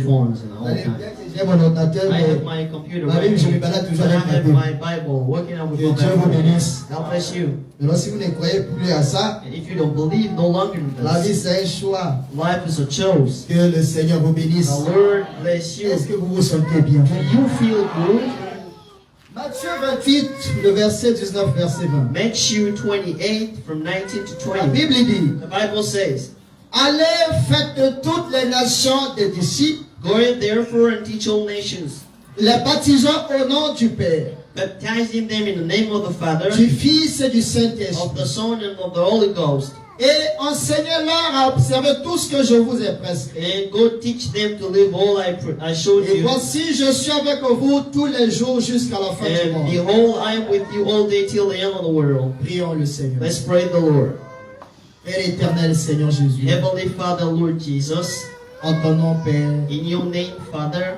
phones and all the time. J'ai mon ordinateur, I have mais my computer la Bible, je me right balade here, toujours and I avec have ma my Bible. Bible working out with Que my Dieu vous Bible. bénisse. God bless you. Alors, si vous ne croyez plus à ça, And if you don't believe no longer in la vie this, c'est un choix. life is a choice. Que le Seigneur vous bénisse. The Lord bless you. Est-ce que vous vous sentez bien? Do you feel good? Matthieu 28, le verset 19, verset 20. Matthew 28 from 19 to La 20. Bible dit, The Bible says, allez, faites de toutes les nations des disciples, go therefore and teach all nations, les baptisant au nom du Père, baptizing them in the name of the Father, du Fils et du of the Saint-Esprit. Son, and of the Holy Ghost. Et enseignez-leur à observer tout ce que je vous ai prescrit. And go teach them to live all I showed Et you. voici, je suis avec vous tous les jours jusqu'à la fin du And monde. behold, I am with you all day till the end of the world. Prions le Seigneur. Let's pray the Lord. Père éternel, Seigneur Jésus, Heavenly Father, Lord Jesus, en ton nom, Père, in your name, Father,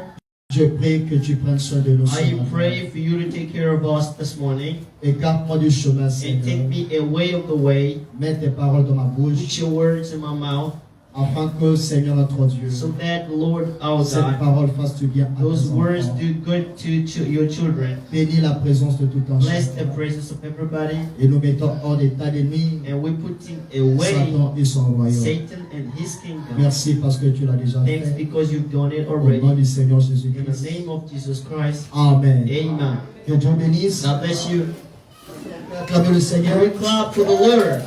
je prie que tu prennes soin de nous. ce I matin. pray for you to take care of us this morning. Écarte-moi du chemin, And Seigneur. take me away of the way. Mets tes paroles dans ma bouche, Put your words in my mouth, afin que, Seigneur notre Dieu, so that, Lord our cette God, parole fasse du bien à those tes words enfants. do good to your children. Bénis la présence de tout un Bless the chacun. presence of everybody. Et nous mettons hors d'état d'ennemi And we put away Satan et son royaume. Satan and his kingdom. Merci parce que tu l'as déjà Thanks fait. because you've done it Au nom already. du Seigneur In the Jésus-Christ. name of Jesus Christ. Amen. Amen. Que Dieu bénisse. God bless you. Acclamez le Seigneur. We clap for the Lord.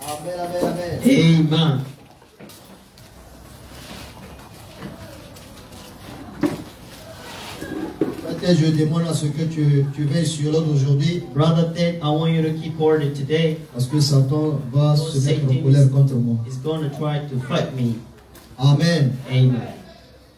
Amen, amen, amen. Amen. Peut-être je demande à ce que tu veilles sur l'ordre aujourd'hui, Brother Ted, I want you to keep order today. parce que Satan va se mettre en colère contre moi. He's going to try to fight me. Amen. Amen.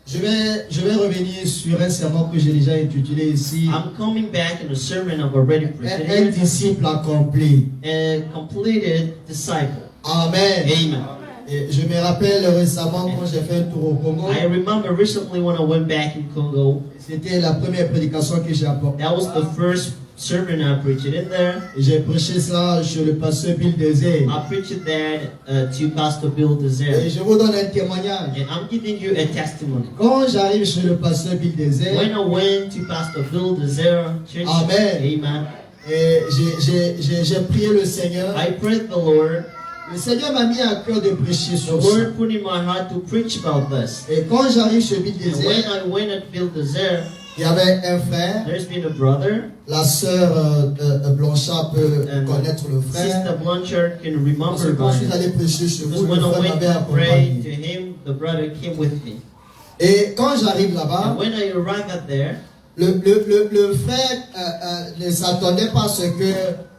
Je vais revenir sur un sermon que j'ai déjà intitulé ici, I'm coming back in a sermon I've already un presented. disciple accompli. A completed disciple. Amen. Amen. Et je me rappelle récemment quand j'ai fait un tour au Congo, I remember recently when I went back in Congo, c'était la première prédication que j'ai apportée. that was the first sermon I preached in there. Et j'ai prêché ça chez le pasteur Bill Désert. I preached that to Pastor Bill Et Desert. je vous donne un témoignage. And I'm giving you a testimony. Quand j'arrive chez le pasteur Bill Désert, When I went to Pastor Bill Desert Church, Amen. Amen, et j'ai prié le Seigneur. I prayed the Lord. Le Seigneur m'a mis à cœur de prêcher The sur ça. Lord put in my heart to preach about this. Et quand j'arrive chez Bill And when Désert, I went at Bill Desert, il y avait un frère. there's been a brother. La sœur Blanchard peut And connaître le frère. Sister Blanchard can Parce que remember quand je suis about allé it. prêcher chez Because vous, le when I frère went m'avait to pray to accompagné. him, the brother came with me. Et quand j'arrive là-bas, And when I arrived at there, le frère ne s'attendait pas à ce que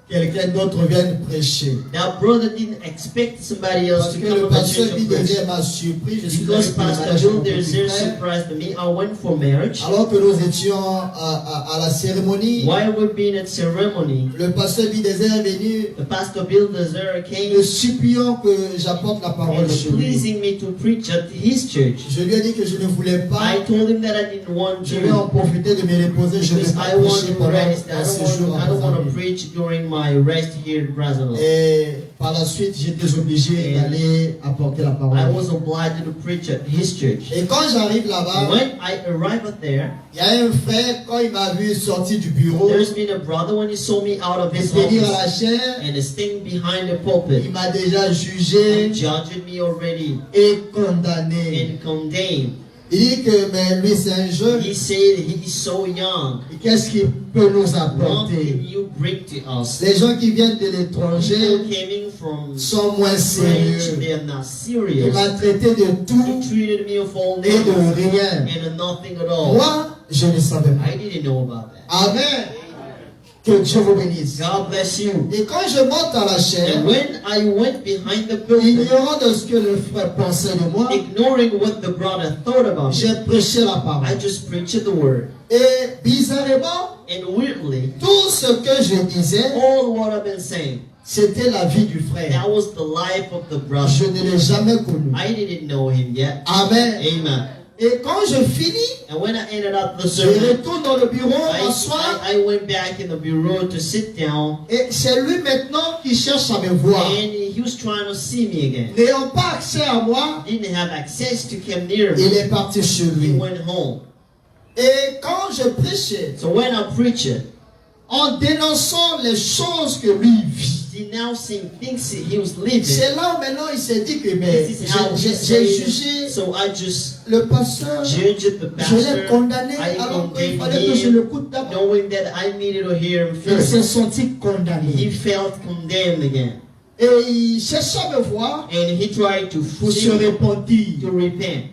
quelqu'un d'autre vienne prêcher. that brother didn't expect somebody else Parce to que come le to the pasteur church Bill and preach. Désert m'a surpris. Je suis allé Because pour le Pastor mariage de Bill mon petit Desert frère. surprised me, I went for marriage. Alors que nous étions à la cérémonie, While we've been at ceremony, le pasteur Bill Désert est venu. the Pastor Bill Desert came Le suppliant que j'apporte la parole and chez lui. pleasing me to preach at his church. Je lui ai dit que je ne voulais pas. I told him that I didn't want Je vais en to profiter de me reposer. Je vais because pas I want prêcher to pendant rest. un séjour I don't want to à Brazzaville. preach during my rest here in Brazil. Et par la suite, j'étais obligé d'aller apporter la parole. I was obliged to preach at his church. Et quand j'arrive là-bas, When I arrived there, il y a un frère, quand il m'a vu sortir du bureau there's been a brother when he saw me out of et his venir à la office chair, and is staying behind the il pulpit m'a déjà jugé and judged me already et condamné. and condemned. Il dit que mais lui c'est un jeune, He said he is so young. et qu'est-ce qu'il peut nous What can apporter? you bring to us? Les gens qui viennent de People l'étranger coming from sont moins French, sérieux. they are not Il serious. m'a traité de He tout treated me of all et de names rien. and nothing at all. Moi, je ne savais pas. I didn't know about that. Amen. Que Dieu vous bénisse. God bless you. Et quand je monte à la chair, And when I went behind the pulpit, ignorant de ce que le frère pensait de moi, ignoring what the brother thought about me, j'ai prêché la parole. I just preached the word. Et bizarrement, And weirdly, tout ce que je disais, all what I've been saying, c'était la vie du frère. that was the life of the Je brother. ne l'ai jamais connu. I didn't know him yet. Amen. Amen. Et quand je finis, And when I ended up the je sermon, retourne dans le bureau, m'assois, I went back in the bureau to sit down, et c'est lui maintenant qui cherche à me voir. and he was trying to see me again. N'ayant pas accès à moi, Didn't have access to come near il me. est parti chez He lui. went home. Et quand je prêchais, So when I preached, en dénonçant les choses que lui vit, denouncing things he was living, c'est là où maintenant il s'est dit que mais, this is how he j'ai said, jugé so I just le pasteur, judged the je l'ai pastor. condamné I alors qu'il condemned fallait que je him, le coûte d'abord. knowing that I needed to hear him Il s'est first. senti He condamné. felt condemned again. Et il cherchait à me voir And he tried to pour se to repentir. repent.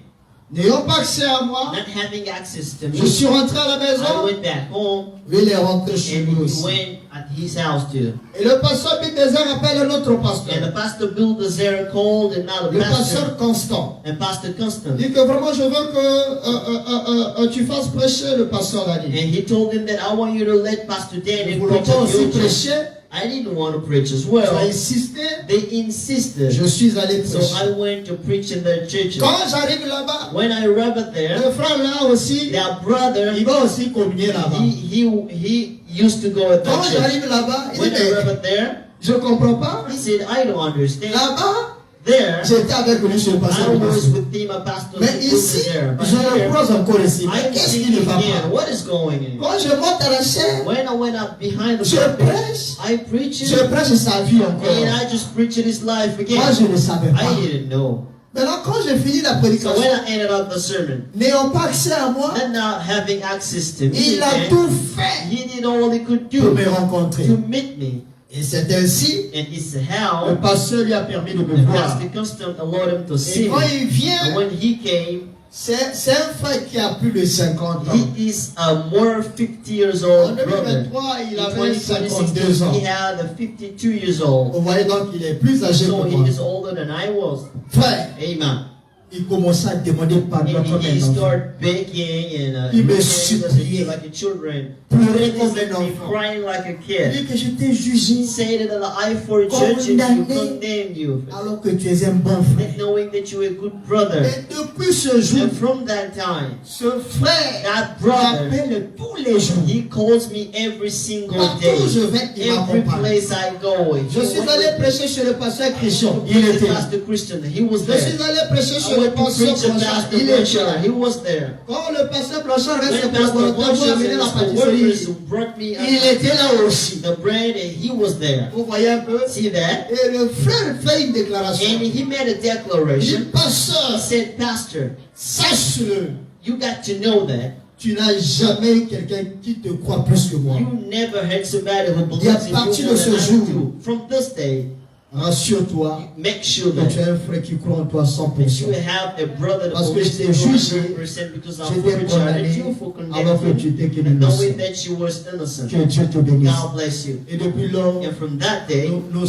N'ayant pas accès à moi, Not having access to je me, suis rentré à la I maison, went back home lui il est rentré chez and lui he aussi. went at his house too. Et le pasteur Bidézer appelle un autre And pasteur, the pastor Bulldozer called another le pastor, pasteur Constant. and Pastor Constant. Il dit que vraiment je veux que tu fasses prêcher le pasteur And Daniel. he told him that I want you to let Pastor Nous Daniel voulons preach pas at aussi your church. prêcher. I didn't want to preach as Tu as well. insisté. They insisted. Je suis allé So prêcher. I went to preach in their church. Quand j'arrive là-bas, When I arrived there, le frère là aussi, their brother, il va aussi communier là-bas. he used to go at Quand that church. j'arrive là-bas, il dit, When I mais arrived there, je comprends pas. he said, I don't understand. Là-bas, There, j'étais avec lui sur le pasteur. I was with him, a pastor. Mais ici, je le croise encore ici. Mais I'm qu'est-ce qui ne thinking va again, pas? what is going on? Quand je monte à la chaîne, When I went up behind the je pulpit, prêche. I preached Je it, prêche sa vie encore. and I just preached his life again. Moi, je ne savais pas. I didn't know. Maintenant, quand j'ai fini la So prédication, when I ended up the sermon, n'ayant pas accès à moi, and not having access to me, il a again, tout fait he did all he could pour do me rencontrer. to meet me. Et c'est ainsi, And it's le how pasteur lui a permis de me the voir. pastor Constant allowed him to Et see quand me. il And vient, when he came, c'est un frère qui a plus de 50 ans. he is a more 50 years En old brother. 2023, il In avait 52 2026, ans. he had a 52 years old. Vous voyez donc, il est plus âgé So que he moi. is older than I was. Frère, Amen. il commençait à demander pardon And comme he un enfant. started begging and Il me praying suppliait. like a children. Pleurait He comme said un me enfant. crying like a Il kid. dit que je t'ai jugé He said that I for judge you, Condamné. condemn you, alors que tu es un bon frère. not knowing that you are a good brother. Et depuis ce jour, And from that time, ce frère that brother, m'appelle tous les jours. he calls me every single Partout day. où je vais, il Every m'accompagne. place I go. Je suis allé prêcher chez le pasteur Christian. Il était là. Pastor Christian, he was Je there. suis allé prêcher I chez le went to pasteur preach to Blanchard. Pastor Il était Blanchard. là. He was there. Quand le pasteur Blanchard avec ses When Pastor collaborateurs vont Blanchard amener and la his co-workers pâtisserie, who brought me il était là aussi. the bread, and he was there. Vous voyez un peu? See that? Et le frère fait une déclaration. And he made a Il dit, declaration. He pasteur, said, Pastor, sache-le, you got to know that tu n'as jamais quelqu'un qui te croit plus que moi. you never had somebody who Et à believes in partir you de more ce than I jour, do. From this day, Rassure-toi make sure que tu that as un frère qui croit en toi à you 100%. have a brother that Parce que believes je in t'ai you jugé, 100% because je I'm t'ai for condamné you for alors que condemning tu you, étais qu'un and knowing innocent. that you were innocent. Que Dieu te bénisse. God bless you. Et depuis lors, And from that day, nous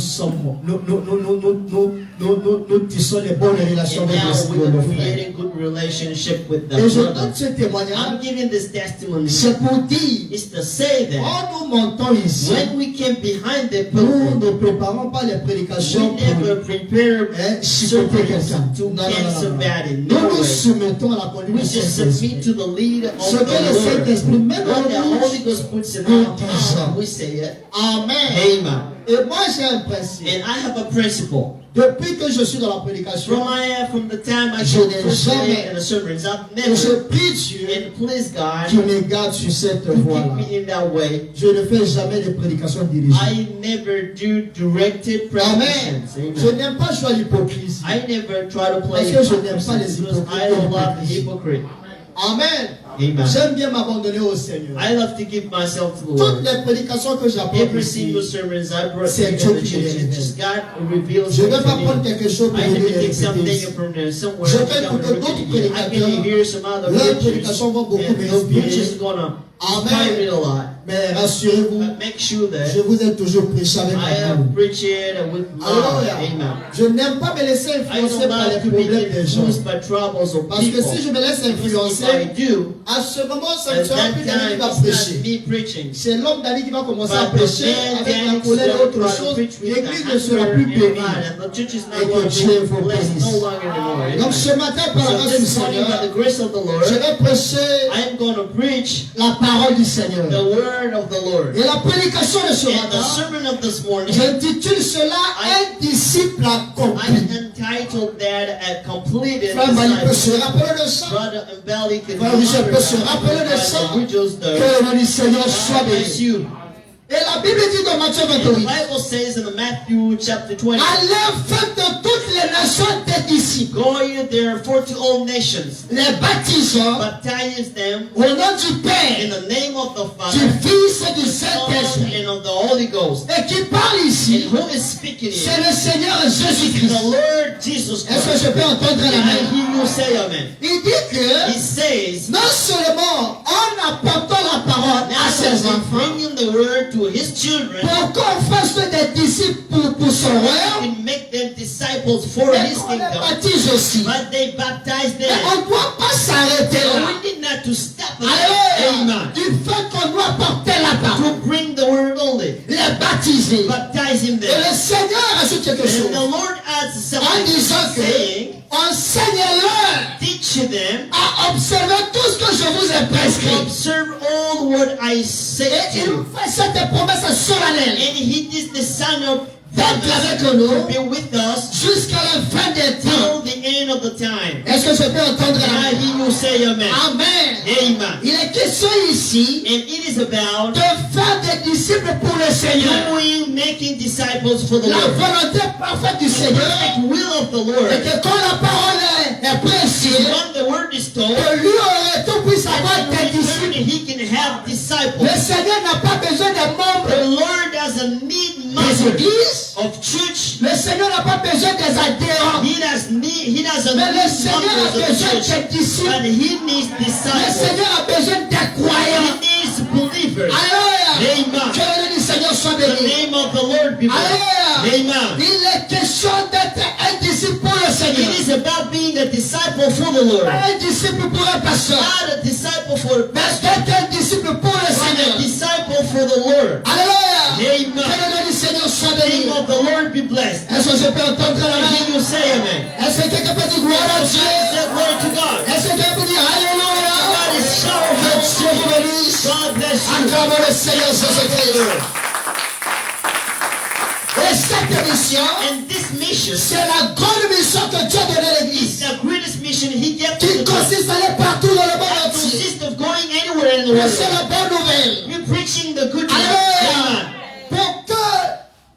tissons les bonnes relations and avec now we le are frère. creating good relationship with the Et je brother. donne ce témoignage, I'm giving this testimony. c'est pour dire, It's to say that quand nous montons ici, when we came behind the nous pulpit, ne préparons pas les we prédications never pour prepare chicoter quelqu'un. sermons to Non, non, cancel non, non. bad in Nous no nous way. soumettons à la We conduite du just submit Saint-Esprit. to the lead of Ce que le the Saint-Esprit Lord. met dans When the nos Holy bouches, Ghost puts in nous our disons. mouth, we say it. Amen. Amen. Et moi j'ai un principe. And I have a principle. Depuis que je suis dans la prédication, From the time I Je took n'ai first jamais- in the sermons, I've et je never, prie Dieu and please God, qui me garde sur cette to keep voie-là. me in that way. Je ne fais jamais de prédication dirigée. I never do directed Amen. presentations. Je Amen. n'aime pas jouer à l'hypocrisie. I never try to play Parce que je n'aime pas les hypocrisy because hypocrites I don't love the hypocrites. hypocrite. Amen. Amen. J'aime bien m'abandonner au Seigneur. I love to give myself to the Toutes Lord. les prédications que j'apporte Every ici, single sermons I brought C'est to Dieu the qui me les church, révèle. just God reveals je ne vais it pas to prendre me. quelque chose pour I venir can les take répéter something ici. from there somewhere. Je and vais come écouter and d'autres repeat it again. I prédicateurs. can hear some other Leurs preachers, prédications vont beaucoup and those m'inspirer. preachers gonna Amen. inspire me a lot. Mais rassurez-vous, But make sure je that vous ai toujours prêché avec I amour. am preaching with love. Alléluia. Amen. Je n'aime pas me laisser I influencer don't par les like to be problèmes des gens. influenced by troubles of Parce que people. si je me laisse Because if I influencer, do, à ce moment, ce at ne sera that plus Dani qui time, va it's not prêcher. me preaching. C'est l'homme Dani qui va commencer à But the prêcher man avec la Danny colère et will autre try to chose. preach with L'église the ne sera anger plus and bénie. pride, and the church is Et not que going to Dieu be vous blessed bénisse. no longer anymore. Donc Amen. ce matin, par la So grâce du this morning, by Seigneur, the grace of the Lord, je vais prêcher I am going to preach la parole du Seigneur. the word of the Lord. Et la prédication de ce And the matin, sermon of this morning, j'intitule cela un disciple I accompli. entitled that a completed Frère Mali peut se disciple. rappeler de ça. Brother Mbelli can Frère Richard peut se rappeler de ça. Que le nom du Seigneur soit bless béni. you. Et la Bible dit dans Matthieu The 28, Bible says in Matthew chapter 20, allez faites de toutes les nations des disciples, go ye therefore to all nations, les baptisant baptize them au nom du in Père, the name of the du Father, Fils et du the Son, Saint-Esprit. and of the Holy Ghost. Et qui parle And ici, who is speaking c'est here? le Seigneur The Jésus-Christ. Lord Jesus Est-ce que Christ. je peux entendre And la I main? hear you say amen. Il dit que He says, non seulement en apportant la parole à ses now enfants, bringing the word to his children, pour qu'on fasse des disciples pour son he royaume, can make them disciples for mais his qu'on les kingdom. baptise aussi. But they baptize Mais them. on ne doit pas s'arrêter So là. we need not to stop at Alléluia. amen. Du fait qu'on doit porter la parole, To bring the word only. les baptiser. Baptizing Et them. le Seigneur ajoute quelque And chose the Lord adds en something, disant que saying, enseignez-leur teach them à observer tout ce que je vous ai to prescrit. observe all what I say Et to il you. fait cette promesse solennelle And he is the son of d'être avec to nous be with us jusqu'à la fin des temps. till the end of the time. Est-ce que je peux entendre And I la hear you say amen. Amen. Amen. Il est question ici And it is about de faire des disciples pour le Seigneur. doing, making disciples for the La Lord. volonté parfaite du The Seigneur perfect will of the est Lord. que quand la parole est prêchée, When the word is told, que lui au retour puisse avoir in des return disciples. he can have Le disciples. Seigneur n'a pas besoin des membres The Lord doesn't need des members églises. of church. Le Seigneur n'a pas besoin des adhérents. He doesn't Mais le need Seigneur members a of the besoin church. des disciples. But he needs Le disciples. Seigneur a besoin des croyants. He needs believers. Alléluia. Amen. Que le nom du Seigneur soit The béni. name of the Lord be blessed. Alléluia. Amen. Il est question d'être un disciple pour le Seigneur. It is about being a disciple for the Lord. Un disciple pour un pasteur. Not a disciple for a Mais pastor, d'être un disciple pour le but a Seigneur. disciple for the Lord. Alléluia. Amen. Que le nom du Seigneur soit The béni. name of the Lord be blessed. Est-ce que je peux entendre la I main? hear you say amen. Est-ce que quelqu'un peut dire gloire à Dieu? Say glory to God. Est-ce que quelqu'un peut dire Alléluia? God is Que powerful. Dieu vous bénisse. God bless you. Acclamons le Seigneur Jésus-Christ. Et cette mission, And this mission c'est la grande mission que Dieu a donnée à is l'Église. the greatest mission He gave to Qui the church. consiste à aller partout dans le monde That entier. consists of going anywhere in the C'est world. la bonne nouvelle. You're preaching the good news. Alléluia. Amen. Pour que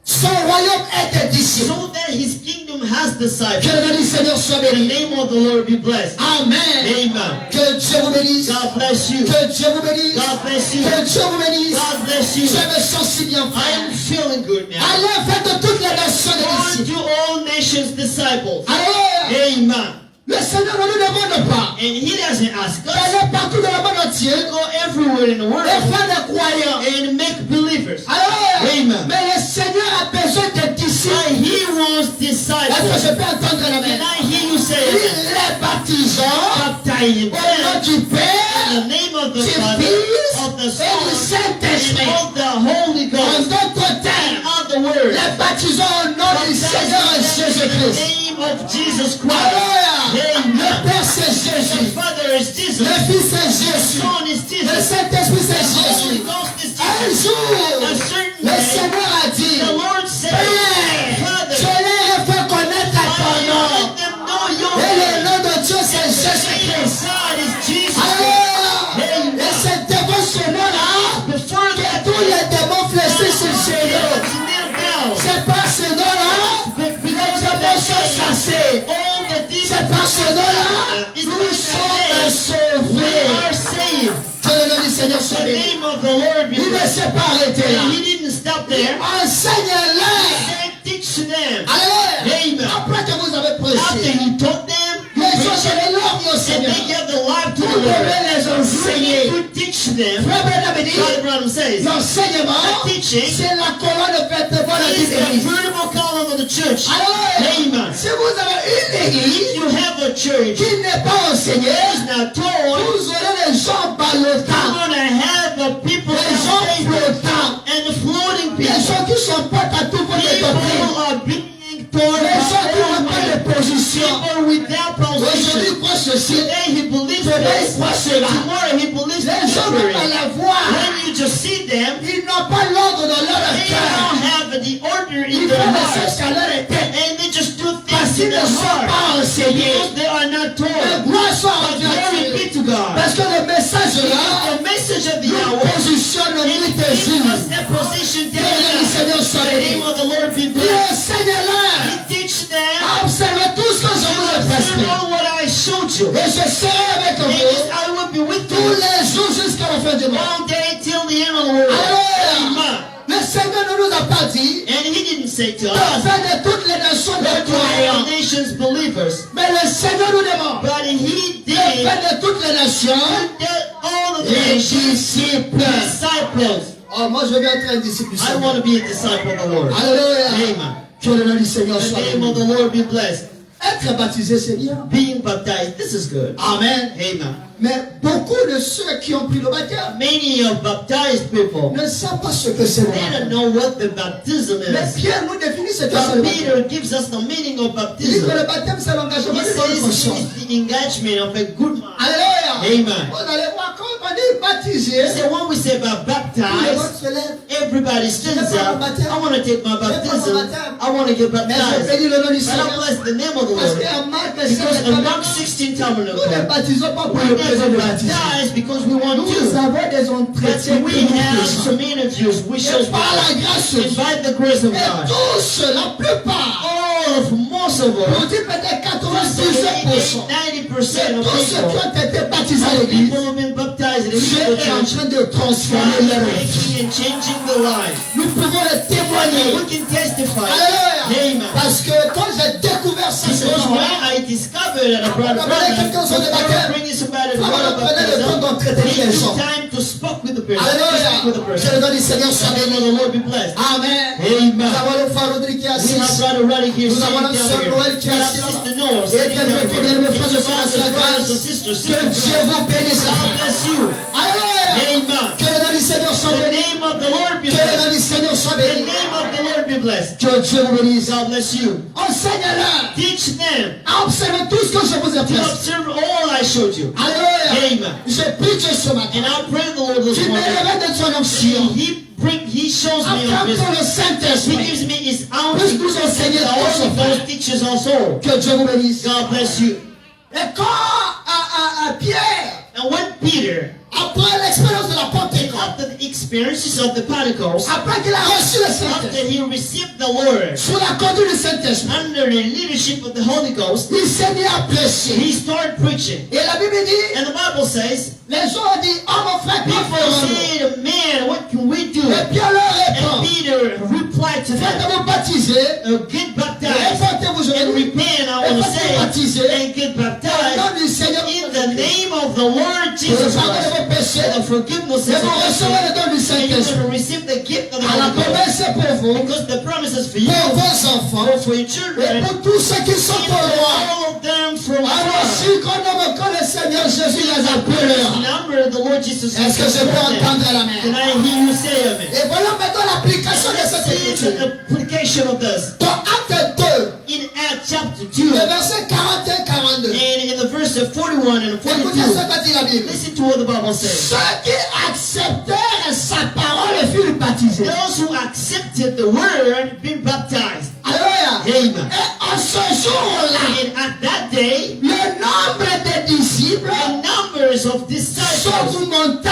son royaume ait des disciples. So that His kingdom has Que disciples. le nom du Seigneur soit The béni. name of the Lord be blessed. Amen. Amen. Que Dieu vous bénisse. God bless you. Que Dieu vous bénisse. God bless you. Que Dieu vous bénisse. God bless you. Je me sens si bien I frère. am feeling good now. Allez, faites de toutes les nations des Go disciples. to all nations disciples. Alléluia. Amen. Le Seigneur ne nous demande pas And He doesn't ask us d'aller partout dans le monde entier to go everywhere in the world et faire des croyants. and make believers. Alléluia. Amen. Mais le Seigneur a besoin de disciples. But He wants Est-ce que disciples. je peux entendre la And main? I hear you say Il amen. les baptisant Baptizing au nom them du Père, in the name of the du Father, Fils of the et Son, du Saint-Esprit. and of the Holy En Ghost. d'autres In termes, other words, les baptisons au nom du Seigneur in Jésus-Christ. the name of Jesus Christ. Alléluia. Amen. Le Père c'est The Jésus. Father is Jesus. Le Fils c'est The Jésus. Son is Le Jesus. Saint-Esprit c'est The Holy Jésus. Ghost is Un Jesus. jour, A certain le day, Seigneur a dit, the Lord said, Père, Father, je leur ai fait connaître à ton I nom. let them know your Et le name. nom de Dieu c'est The name of Jésus-Christ. God is Jesus. Alléluia. Et c'est devant ce nom-là Before que that, tous les démons fléchissent sur ce nom. kneel down. C'est par ce nom-là que les démons sont chassés. All the demons C'est par ce nom-là nous sommes sauvés. are saved. Que le nom du Seigneur soit The béni. name of the Lord be Il ne blessed. s'est pas arrêté là. And He didn't stop there. Enseigne-les. He said, teach them. Alléluia. Amen. Après que vous avez After prêché, He taught them, les gens se l'ont mis au and Seigneur. they gave their life to Pour the Vous Lord. devez les You enseigner. need to teach them. Frère Branham dit, Brother Branham says, l'enseignement, the teaching c'est la colonne vertébrale de is the l'église. vertical column of the church. Alors, Amen. si vous avez une église If you have a church qui n'est pas enseignée, that is not taught, vous aurez les gens ballottants, you're going to have the people les that gens stay flottants, and the floating les people. gens qui sont pas à tout pour les People doctrines, are being taught les gens qui n'ont pas by de position. people without Aujourd'hui, position. il croit ceci, Today he believes demain, il this. croit cela. Tomorrow he believes Les the gens même à contrary. la voir, When you just see them, ils n'ont pas l'ordre dans leur they cœur. don't have the order in Ils their font les hearts. choses qu'à leur tête. And they just do Parce things qu'ils in ne their sont heart. pas enseignés. Because they are not Mais taught. gloire soit But rendue à glory Dieu. be to God. Parce que le message là, The message of the nous hour positionne au milieu is des gives îles. us that position Que le Seigneur soit The name béni. of the Lord be Et blessed. enseigne-leur He teach them. à observer tout ce que je vous ai You prescrit. know what I showed you. Et je serai avec And vous I will be with tous you les jours jusqu'à la fin du monde. all day till the end of the world. Alléluia. Amen. Le Seigneur ne nous a pas dit And he didn't say to de us, faire de toutes les nations des "Let all croyants. nations believers." Mais le Seigneur nous demande But he de did faire de toutes les nations that all of the les nations disciples. disciples. Oh, moi je veux être un disciple du I Seigneur. want to be a disciple of the Lord. Alléluia. Amen. Que le nom du Seigneur The soit name of béni. the Lord be blessed. Être baptisé, c'est bien. Being baptized, this is good. Amen. Amen. Mais beaucoup de ceux qui ont pris le baptême Many of baptized people, ne savent pas ce que c'est le they don't baptême. know what the baptism Mais is. Pierre nous définit ce que c'est le But baptême. Peter gives us the meaning of Il dit que baptism. le baptême, c'est l'engagement He de bonne says conscience. it's the engagement of a good mind. Alléluia. Amen. Vous allez voir, quand on dit baptisé, He said when we say about tout le monde baptized, se lève. everybody stands up. I want to take my baptism. I want to get Mais je baptized. bénis le nom du But I Seigneur. bless the name of the Parce Lord. qu'en Marc Because 16, in Mark 16 nous ne Tabernacle, baptisons pas pour we le plaisir de never baptiser. baptize because we want Nous to. avons des But entretiens we que nous have faisons. some interviews we shall Et par la grâce de and Dieu. by the grace of Et God. tous, la plupart, All of most of on us, dit peut-être 97%, 90% de of tous ceux qui people, ont été baptisés à some l'église, people have been baptized in Dieu the est en church. train de transformer God leur is vie. making and changing the life. Nous pouvons le témoigner. We can testify. Alléluia. Amen. Parce que quand j'ai découvert ça, ce Because when jour-là, I discovered that I brought a quelqu'un sur le baptême. bringing somebody to Vraiment, the prenez le temps d'entretenir les baptism, gens. take time to speak with the person. To Alléluia. speak with the Que person. le nom du Seigneur soit The name of béni. the Lord be blessed. Amen. Amen. Nous avons le frère Rodrigue qui est We assis. have Brother Roddy here Nous sitting avons down la sœur here. Noël qui We est have assise Sister là-bas. Noah Et sitting bien, down bien, here. mes frères et sœurs, Brothers and grâce. sisters, Que Dieu vous bénisse. God bless you. Alléluia. Amen. Que le nom du Seigneur soit The béni. name of the Lord be Que le blessed. nom du Seigneur soit The béni. name of the Lord be blessed. Que Dieu vous bénisse. God bless you. Enseigne-leur Teach them à observer tout ce que je vous ai to prescrit. observe all I showed you. Alléluia. Amen. Je prie Dieu ce matin. And I pray the Lord this Tu me morning. révèles de ton onction. He shows me Afin of que le He Saint-Esprit gives me His own puisse nous enseigner the tous Holy ce frère. Ghost teaches us all. Que Dieu vous bénisse. God bless you. Et quand Pierre, And when Peter, après l'expérience de la Pentecôte, after the experiences of the Pentecost, après qu'il a reçu le after Saint-Esprit, he received the Word sous la conduite du Saint-Esprit, under the leadership of the Holy Ghost, il s'est mis à prêcher. he started preaching. Et la Bible dit, And the Bible says, les gens ont dit, oh mon frère, people qu'en ferons-nous? said, man, what can we do? Et Pierre leur And répond, Peter replied to them, faites-vous baptiser, get baptized répentez-vous and aujourd'hui, repent, I et want to faites-vous say, baptiser, and get au baptized nom du Seigneur, in the name of the Lord pour le Jesus pardon de Christ. vos péchés, The forgiveness et of vous recevrez le don du and you're going Saint-Esprit. to receive the gift of the À la Holy Ghost. promesse est pour vous, Because the promises for you, pour vos enfants, for your et children, pour tous ceux qui sont even au loin. all of them from Alors afar. si qu'on nomme que le Seigneur Jésus les appellera, Number the Lord Jesus est-ce que je peux entendre la main? Can I hear you say amen? Et voilà maintenant l'application de cette See the écriture. application of this. Dans Acte 2, In Acts chapter 2, le verset 41-42. and in the verse of 41 and Écoutez 42, ce que dit la Bible. listen to what the Bible says. Ceux qui acceptèrent sa parole furent baptisés. Those who accepted the word been baptized. Alléluia. Amen. Et en ce jour-là, And at that day, le nombre de disciples the numbers of sont disciples augmentant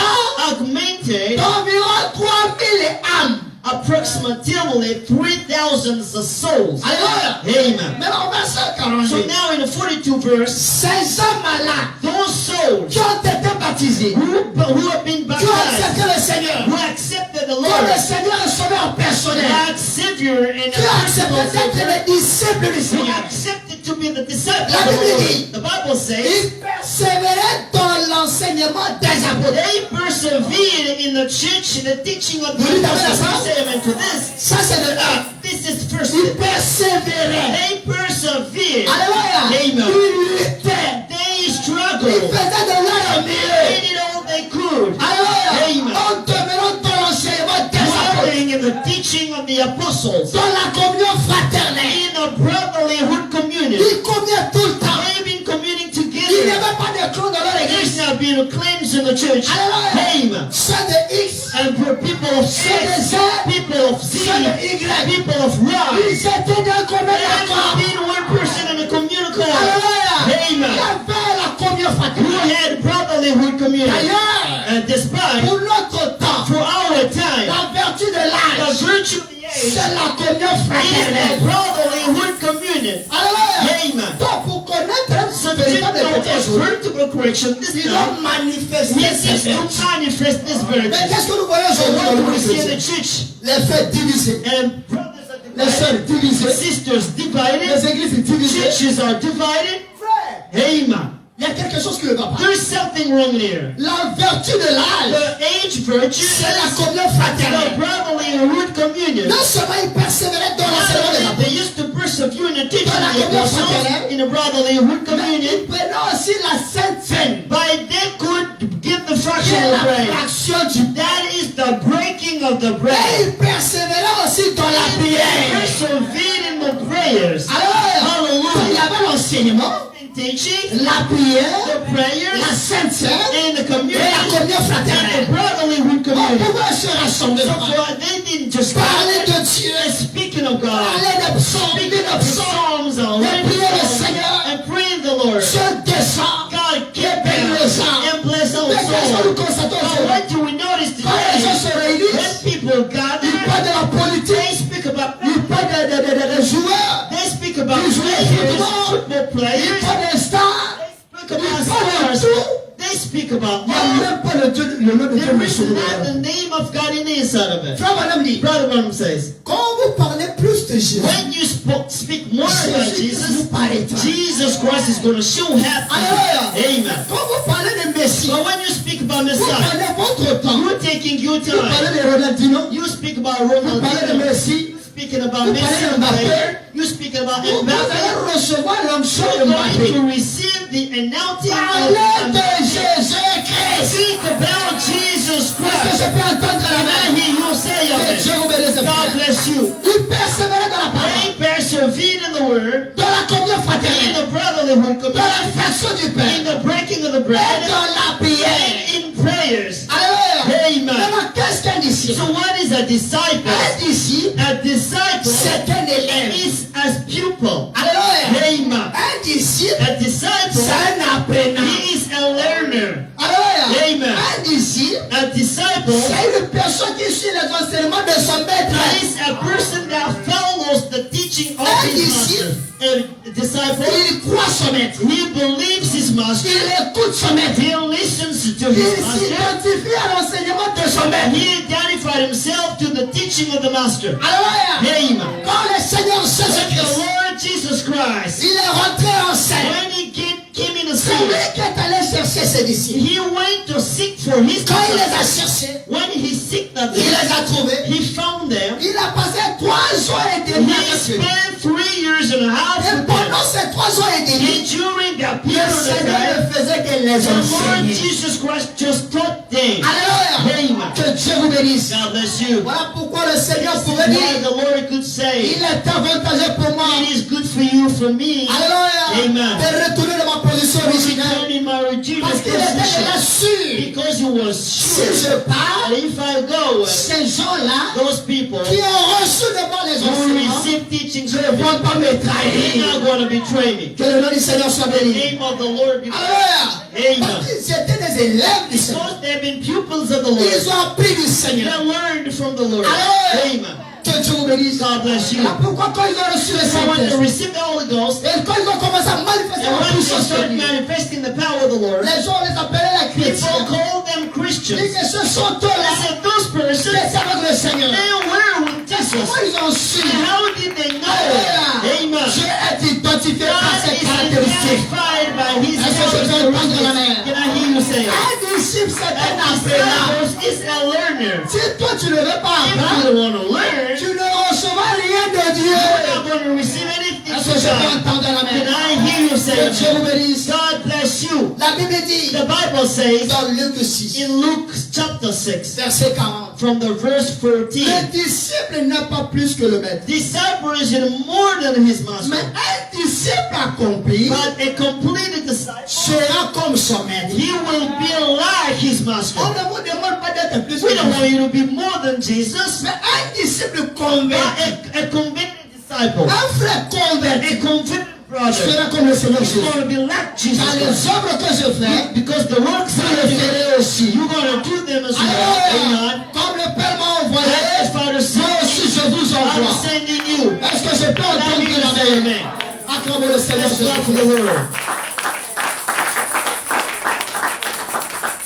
augmented d'environ 3000 âmes. approximately 3,000 souls. Alléluia. Amen. Mais au verset So 42, now in the 42 verse, ces hommes-là those souls qui ont été baptisés, who have been qui ont baptized, accepté le Seigneur, who accepted the que Lord le Seigneur est sauveur personnel, as Savior and qui ont accepté personal d'être Savior, les disciples du who Seigneur. accepted to be the disciple La of the Bible Lord. dit, The Bible says ils persévéraient dans l'enseignement l'enseignement des apôtres. They persevered in the church, in the teaching of the apostles. Say amen to this. Ça c'est le 1. This is first. Ils persévéraient. They persevered. Alléluia. Amen. Ils luttaient. They Ils struggled. faisaient de leur They mieux. did all they could. Alléluia. Amen. En demeurant dans l'enseignement des apôtres. Dwelling in the teaching of the apostles. Dans la communion fraternelle. In a brotherlyhood community. Ils communiaient tout le temps. They've been communing Il n'y together. avait pas de clous dans leur There's église. not been claims in the church. Alléluia. Amen. Ceux de X, And for people of ceux de sex, Z, people of Z, ceux de Y, people of Y, ils étaient d'un commun accord. being one person in a community. Alléluia. Il y Amen. avait la communion Who fraternelle. had brotherlyhood community. D'ailleurs, And despite, pour notre temps, for our time, la vertu de the l'âge, virtue of the age c'est la communion is a fraternelle. brotherlyhood community. Alléluia. Amen. Donc, pour connaître So ce to véritable know chrétien, this vertical correction, this il time, doit manifester we ses need vertus. to manifest this virtue. Mais qu'est-ce que nous voyons So aujourd'hui dans what le do we monde see in the chrétien? church? Les faits divisés, And brothers are les divided, sœurs divisées, sisters divided, les églises divisées. churches are divided. Frère, Amen. il y a quelque chose qui ne va pas. There's something wrong here. La vertu de l'âge, The age virtue c'est la is communion the fraternelle. brotherlyhood communion. Non seulement ils persévéraient dans l'enseignement des apôtres, They used to persevere in the teaching Dans la of the communion apostles fraternelle. in a brotherlyhood mais communion. ils prenaient aussi la sainte scène, But they could give the qui fraction est of la bread. fraction du pain. That is the breaking of the Et bread. ils persévéraient aussi dans la prière. Persevere in the prayers. Alors, il y Hallelujah. avait l'enseignement, Teaching, la prière, the prayers, la sainte scène and the et la communion, communion and the fraternelle. brotherlyhood On communion. pouvait se rassembler, So for, they didn't just parler de Dieu, speaking of God, parler des psaumes, speaking des of psaumes, psalms, and prier le Seigneur, and praying the Lord. se descend. God keep bénir les gens. and bless our Mais qu'est-ce que nous soul. constatons But aujourd'hui? what do we notice Quand les gens today? se réunissent, When people gather, ils parlent de la they politique, speak about ils parlent des joueurs, they speak about Ils jouent au players, football. football ils players, parlent des stars. they speak about Ils parlent de stars, tout. they speak about Il n'y a all. même pas le nom de Dieu There mais is sur le not the nom. name of God in the inside of it. Frère Madame dit, Brother Branham says, quand vous parlez plus de Jésus, when you speak more about Jésus Jesus, vous paraîtra. Jesus Christ is going to show happy. Alléluia. Amen. Quand vous parlez de Messie, But when you speak about vous Messiah, parlez votre temps. you're taking your Vous parlez time. de Ronaldinho, You speak about vous parlez de Ronaldinho, Messi, speaking about Vous Messi, parlez de the Mbappé. player. You speak about vous Mbappé. allez recevoir l'onction You're de going Mbappé. to receive the announcing Parlez of de Jésus-Christ. Speak about Jesus Est-ce que Christ. je peux entendre la And I main? hear you say Que of Dieu it. vous bénisse. God bless you. Il persévérait dans la parole, They persevered in the word, dans la communion in fraternelle, the brotherlyhood dans la community, fraction du in pain, the breaking of the et bread, dans la prière. and in prayers. Alléluia. Amen. Maintenant, qu'est-ce qu'un disciple? So what is a disciple? Un disciple, A disciple c'est un élève. is as pupil. Alléluia. Amen. Un disciple, A disciple, c'est un apprenant. he is a learner. Alléluia. Amen. Un disciple, A disciple c'est une personne qui suit les enseignements de son maître. is a person that follows the teaching of Un his disciple, master. A disciple, il croit son maître. he believes his master. Il écoute son maître. He listens to Il his master. s'identifie à l'enseignement de son maître. He identified himself to the teaching of the master. Alléluia. Amen. Quand le Seigneur The Jésus-Christ, Lord Jesus Christ, il est rentré en scène. when he came in the C'est lui scene, qui est allé chercher ses disciples. he went to seek for his Quand il les a disciples. cherchés, When he seeked them, il les a trouvés. he found them. Il a passé 3 ans et demi He avec eux. spent 3 years and a half Et with pendant them. ces 3 ans et And demi, during that le period of Seigneur time, ne faisait que les the Lord enseigner. Jesus Christ just taught them. Alléluia. Amen. Que Dieu vous bénisse. God bless you. Voilà pourquoi le Seigneur This is pouvait why dire, the Lord could say, il est avantageux pour moi. it is good for you, for me, Alléluia. Amen. De retourner dans ma position to originale. return in my original Parce qu'il était déjà position. sûr. Because he was Si sure je that parle, if I go, ces gens-là those people qui ont reçu de moi les who enseignements receive teachings ne from me, vont pas me they're trahir. not going to betray me. Que le nom du Seigneur soit The béni. name of the Lord be Alléluia. Amen. Parce qu'ils étaient des élèves du Seigneur. Because they've been pupils of the Lord. Ils ont appris du They Seigneur. learned from the Lord. Alléluia. Amen. Que Dieu vous bénisse. God bless you. Voilà pourquoi quand ils ont reçu le So when they Saint-Esprit, receive the Holy Ghost, et quand ils ont commencé à manifester and la when they puissance de start Dieu, manifesting the power of the Lord, les gens les appelaient les people chrétiens. call them Ils Christians. disaient, ce sont They eux-là said those qui persons, étaient avec le Seigneur. they were with Jesus. Comment ils ont su? How did they know? Alléluia. Amen. Dieu est identifié par God ses is caractéristiques. identified by his Est-ce que je peux entendre la main? Can I hear you saying? Un disciple, c'est un apprenant. Disciples is a learner. Si toi, tu ne veux pas If you apprendre, don't want to learn, tu ne recevras rien de Dieu. you're not going to receive anything Est-ce from que je peux God. entendre la Can main? I hear you Que say, Dieu vous bénisse. God bless you? La Bible dit, The Bible says dans Luc 6, in Luke chapter 6, verset 40, from the verse 14, le disciple n'a pas plus que le maître. disciple is more than his Mais master. un disciple accompli But a completed disciple, sera comme son maître. he will be like his master. On ne vous demande pas d'être plus que We don't lui. want you to be more than Jesus, Mais un disciple but converti, a converted disciple, un frère converti, a converted brother, sera comme le Seigneur is Jésus. going to be like Jesus Dans les Christ. œuvres que je fais, Because the works vous I le do, ferez aussi. you're going to do them as well. Alléluia. Amen. Comme le Père m'a envoyé, As Father moi aussi sent je vous me, I'm envoie. sending you. Est-ce que je peux Allow entendre me to la say main? amen. Acclamons le Seigneur Let's clap for the Jésus. Lord.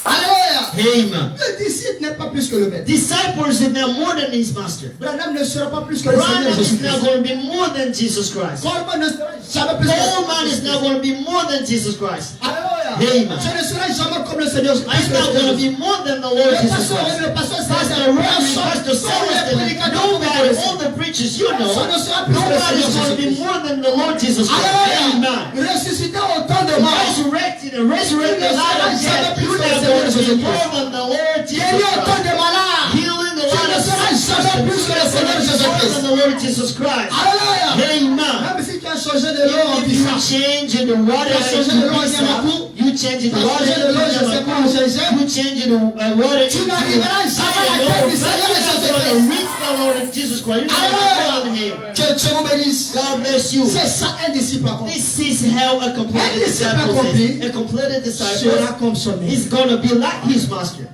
Alléluia. Amen. Le disciple n'est pas plus que le maître. Disciples is now more than his master. Branham ne sera pas plus que le Seigneur Branham is Jésus. now going to be more than Jesus Christ. Coleman ne sera jamais plus que Coleman is now going to be more than Jesus Christ. Alléluia. Amen. Je ne serai jamais comme le Seigneur Jésus. I'm not going to be more than the Lord Jesus Christ. Le pasteur Pastor Reverend, Pastor Celestin, nobody, all the preachers you know, nobody is going to be more than the Lord Jesus Christ. Amen. Ressuscité autant de morts. Resurrected and resurrected out of death, you're not going to be more than the Lord Jesus Guéri autant Christ. de malades. Healing the lot of sick plus que le Seigneur persons, more Jésus-Christ. than the Lord Jesus Christ. Alléluia. Amen. Même si tu as changé de l'eau en If you puissance. change the water changé into de l'eau en pizza, Yamaku. you change the water changé de l'eau, je sais pas où into changer. you change the water Tu into n'arriveras jamais à la tête du Seigneur Jésus-Christ. reach the Lord Jesus Christ. You're not going to him. Que Dieu vous bénisse. God bless you. C'est ça un disciple accompli. This is how a completed disciple is. A completed disciple Sera comme son maître. is going to be like his master,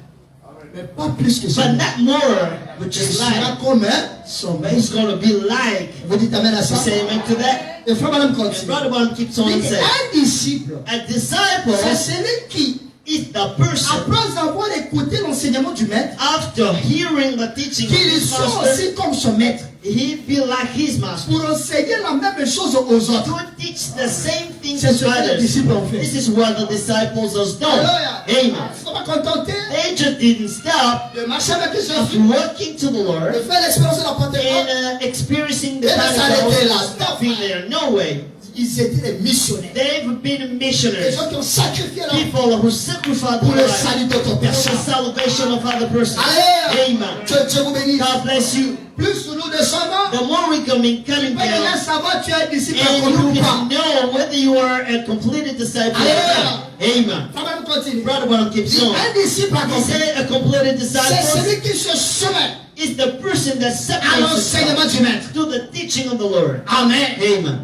Mais pas plus que son but maître. not more, but Il just sera like. comme son maître. He's going to be like. Vous dites amen à ça. You say amen to that? Et frère Madame And continue. Brother Brown keeps on Il dit, saying, un disciple, a disciple c'est celui qui, is the person après avoir écouté l'enseignement du maître, after hearing the teaching of qu'il his soit master, aussi comme son maître he be like his master. pour enseigner la même chose aux autres. To teach the same thing C'est ce to que les others. disciples ont fait. This is what the disciples has done. Alléluia. Amen. Ils ne sont pas contentés They just didn't stop de marcher avec Jésus, after working to the de Lord faire l'expérience de la Pentecôte. and experiencing the They kind s'arrêtaient là. of nothing there. No way. Ils étaient des missionnaires. They've been Des missionaries. gens qui ont sacrifié leur vie People who sacrificed pour their le life salut d'autres for the personnes. salvation of other persons. Alléluia. Amen. Que Dieu vous bénisse. God bless you. Plus nous descendons, The more we coming tu peux down, déjà savoir tu es un disciple and accompli you ou pas. can know whether you are a completed disciple or not. Amen. Ça va nous continuer. Brother Brown keeps on. Un disciple He accompli, said a completed c'est disciple celui qui se soumet is the person that à separates l'enseignement himself du maître. to the teaching of the Lord. Amen. Amen.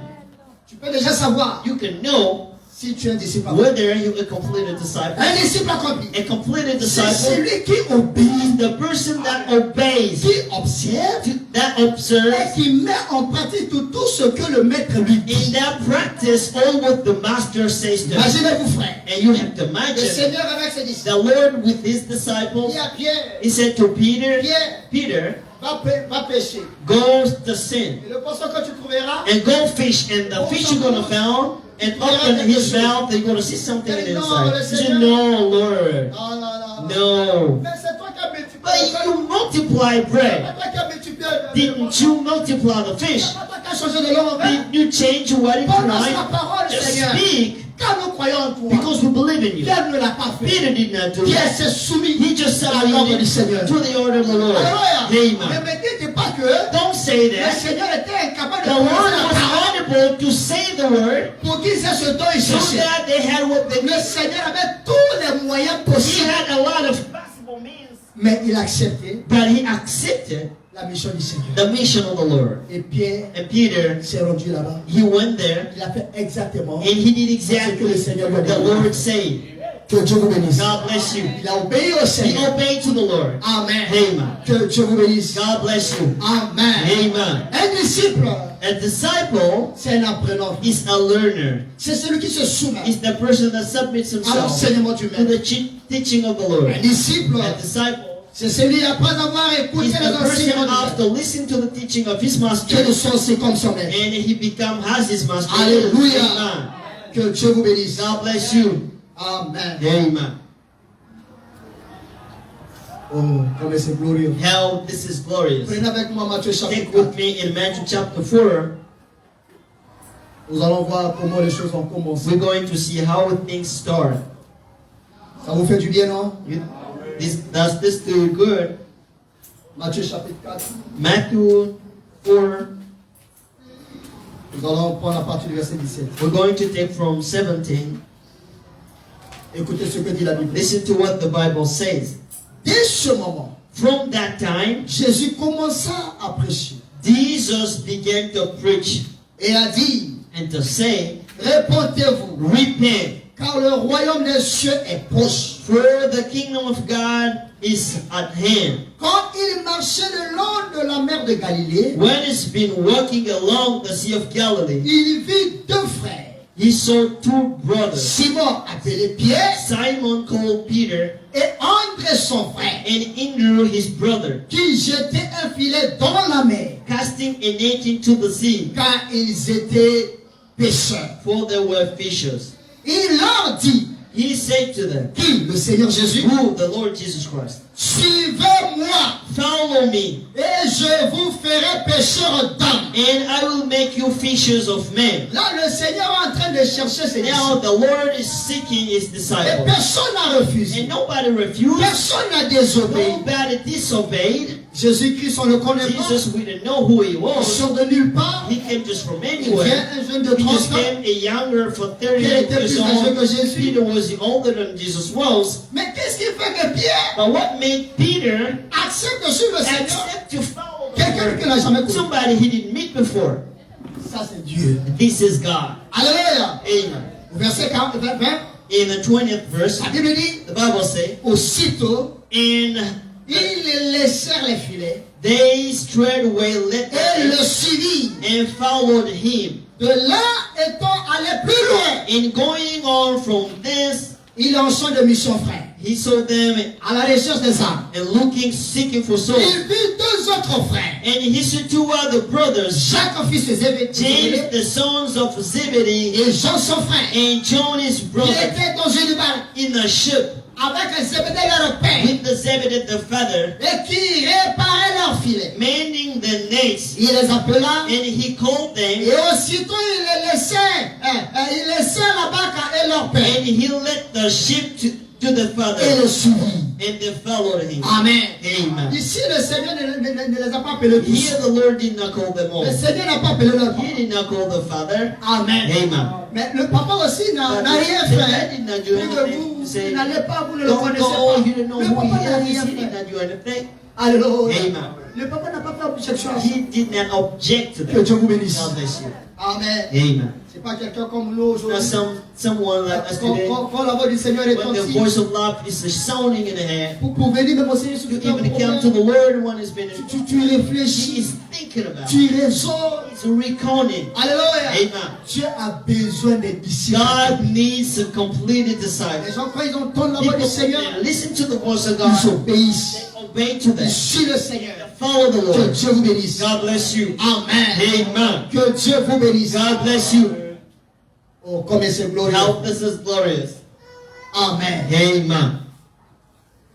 Tu peux déjà savoir You can know si tu es un disciple accompli. whether you're a completed disciple. Un disciple accompli, A completed c'est disciple celui qui obéit, is the person that obeys, qui observe that et observes, qui met en pratique tout ce que le maître lui dit. in that practice all what the master says to him. Imaginez-vous, frère, And you have to le imagine Seigneur avec ses disciples. the Lord with his disciples. Dit à Pierre, He said to Peter, Pierre, Peter, va pécher. go to sin Et le poisson que tu trouveras, and go fish, and the fish you're gonna find, and open his mouth, you're gonna see something inside. He said, no, Lord, non, non, non. no. Mais c'est toi qui as multiplié. But you multiply bread. C'est toi qui as multiplié. Didn't you multiply the fish? C'est toi qui as changé de l'eau en vin. Did you change what in Prononce wine? la parole, Seigneur. Speak, Quand nous croyons en toi, because we believe in you. Pierre ne l'a pas fait. Peter did not do Pierre that. s'est soumis He just à l'ordre du submitted Seigneur. to the order of the Lord. Alléluia. Ne Amen. me dites pas que Don't say le that. Seigneur était incapable The de Lord prononcer la was parole unable to say the word pour qu'ils aient ce dont ils so cherchaient. that they had what they Le needed. Seigneur avait tous les moyens He possibles, had a lot of possible means, mais il a accepté but he accepted la mission du Seigneur. the mission of the Lord. Et Pierre And Peter, s'est rendu là-bas. he went there Il a fait exactement and he did exactly what the Lord said. que Dieu vous bénisse. God bless you. Il a obéi au He Seigneur. obeyed to the Lord. Amen. Amen. Que Dieu vous bénisse. God bless you. Amen. Amen. Un disciple, A disciple c'est un apprenant. is a learner. C'est celui qui se soumet Is the person that submits à himself l'enseignement du to maître. the teaching of the Lord. Un disciple, A disciple c'est celui après avoir écouté is les the person enseignements du after maître listening to the teaching of his master qui le sont aussi comme son maître. and he become as his master. Alléluia. Amen. Que Dieu vous bénisse. God bless you. Amen. Amen. Oh, comme c'est glorieux. How this is glorious. Prenez avec moi Matthieu chapitre Take 4. with me in Matthew chapter 4. Nous allons voir comment les choses ont commencé. We're going to see how things start. Ça vous fait du bien, non? Does this do good? Matthieu chapitre 4. Matthew 4. Nous allons prendre à partir du verset 17. We're going to take from 17. Écoutez ce que dit la Bible. Listen to what the Bible says. Dès ce moment, From that time, Jésus commença à prêcher Jesus began to preach et a dit, and to say, répentez-vous, repent, car le royaume des cieux est proche. for the kingdom of God is at hand. Quand il marchait le long de la mer de Galilée, When he's been walking along the Sea of Galilee, il vit deux frères. he saw two brothers, Simon, appelé Pierre, Simon called Peter et André son frère, and Andrew his brother, qui jetaient un filet dans la mer, casting a net into the sea, car ils étaient pêcheurs. for they were fishers. Il leur dit, He said to them, qui? Le Seigneur Jésus, who? The Lord Jesus Christ. suivez-moi, Follow me, et je vous ferai pêcheurs d'hommes. and I will make you fishers of men. Là, le Seigneur est en train de chercher ses Now disciples. the Lord is seeking his Et disciples, personne n'a refusé. and nobody refused. Personne n'a désobéi. Nobody disobeyed. Jésus-Christ, on le connaît pas. Jesus, we didn't know who he Il was. sort de nulle part. He came just from Il anywhere. vient un jeune de He 30 just ans. came a younger for 30 Qui était years plus âgé que old. Jésus. Peter was older than Jesus was. Mais qu'est-ce qui fait que Pierre But what made Peter accepte de suivre le Seigneur? accept to follow the Quelqu'un Lord? qu'il n'a jamais connu. Somebody he didn't meet before. Ça, c'est Dieu. This is God. Alléluia. Amen. Au verset 40, 20, In the 20th verse, la Bible dit, the Bible says, aussitôt, and ils laissèrent les filets they straightway let et le them suivirent. and followed him. De là étant allé plus loin, In going on from this, il est en champ de mission, frère, he saw them à la recherche des âmes. and looking, seeking for souls. Il vit deux autres frères, And he saw two other brothers, Jacques, fils de James, Zébédée, the sons of Zebedee, et Jean, son frère. and John, his Il brother, était dans une barque in a ship avec Zébédée, leur père, with the Zebedee, the father, et qui réparait leurs filets. mending the nets. Il les appela, And he called them, et aussitôt il laissait la barque et leur père, and he led the ship to the et father, le suivit. and they followed him. Amen. Amen. Ici, le Seigneur ne les a pas appelés tous. Here the Lord did not call them all. Le Seigneur n'a pas appelé leur père. He did not call the father. Amen. Amen. Mais le papa aussi n'a rien The fait. dad did not do Puis que anything. vous Say, n'allez pas, vous ne le don't connaissez go, pas. you don't know Le who papa n'a he is. rien He did fait. not do anything. Alléluia. Amen. Le papa n'a pas fait objection à ça. He did not object to Que them. Dieu vous bénisse. God bless you. Amen. Amen. C'est pas quelqu'un comme nous Now aujourd'hui. someone like us today, Quand la voix du Seigneur est when the entendue, voice of love is sounding in the head, pour venir même au Seigneur, you even come to the Lord when it's been tu he réfléchis, is thinking about. tu raisonnes. He's recounting. Alléluia. Amen. Dieu a besoin des disciples. God needs a completed Les disciple. gens, quand ils entendent la voix People du Seigneur, listen to the voice of ils God. obéissent. They obey to Ils that. suivent le Seigneur. Follow the Que Lord. Dieu vous bénisse. God bless you. Amen. Amen. Que Dieu vous bénisse. God bless you. Oh, comme c'est glorieux. How this is glorious. Amen. Amen.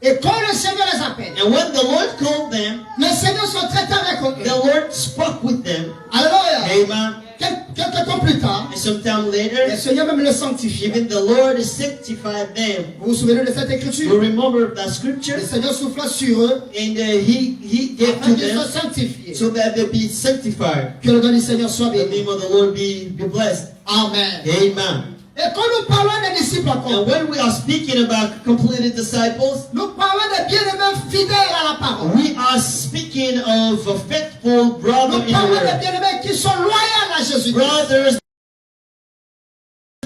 Et quand le Seigneur les appelle, And when the Lord called them, le Seigneur se traite avec eux. the Lord spoke with them. Alléluia. Amen. Quelques temps plus tard, And sometime le later, Seigneur même le sanctifie. even the Lord sanctified them. Vous vous souvenez de cette We écriture? remember that scripture, Le Seigneur souffla sur eux and he gave afin to qu'ils soient them sanctifiés. so that they be sanctified. Que le nom du Seigneur soit The béni. name of the Lord be blessed. Amen. Amen. Et quand nous parlons des disciples encore, And when we are speaking about completed disciples, nous parlons des bien-aimés fidèles à la parole. we are speaking of a faithful brother Nous in the parlons des word. bien-aimés qui sont loyaux à Jésus. Brothers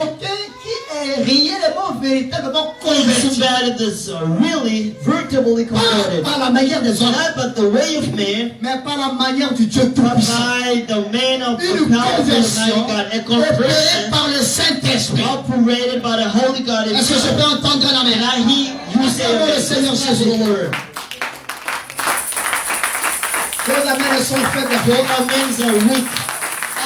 Qui est réellement, véritablement converti. somebody that's really vertically converted. Par la manière des hommes, Not by the way of man, mais par la manière du Dieu but Tout-Puissant. by the man of the Une powerful conversion mighty God. A opérée conversion par le Saint-Esprit. operated by the Holy God Est-ce que je himself. peux entendre un amen? And I hear you say, Acclamons le Seigneur let's bless Jésus. the Lord. Que les amens sont faibles. Your amens are weak.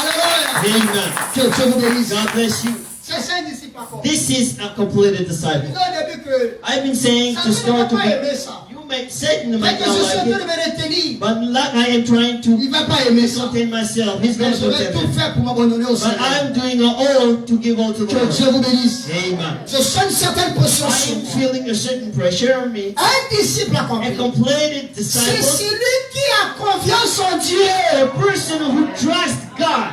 Alléluia. Amen. Que Dieu vous bénisse. God bless you. C'est ça un disciple encore. This is a completed disciple. Vous avez vu que I've been saying ça to ne start to pas be. aimer ça. You Satan might Je not suis en like train de it, me retenir. but like I am trying to Il ne va pas aimer ça. contain myself. He's Mais going je to vais contain tout me. faire pour m'abandonner au But Seigneur. I'm doing all to give all to the Que Lord. Dieu vous bénisse. Amen. Je sens une certaine pression I sur am moi. feeling a certain pressure on me. Un disciple A accompli. completed C'est disciple, celui qui a confiance en Dieu. a person who trusts God.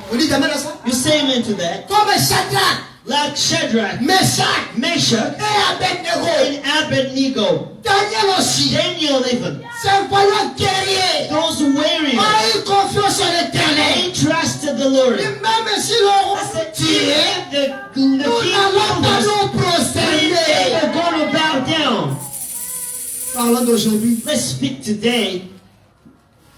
Vous dites amen à ça? You say amen to that. Comme Shadrach, Like Shadrach, Meshach Meshach, et Abednego. and Abednego. Daniel aussi. Daniel even. C'est un voyant guerrier. Those warriors, A eu confiance en l'éternel. they trusted the Lord. Et même si l'on retire, The nous king n'allons pas of nous they prosterner. are going to bow down. Parlons d'aujourd'hui. Let's speak today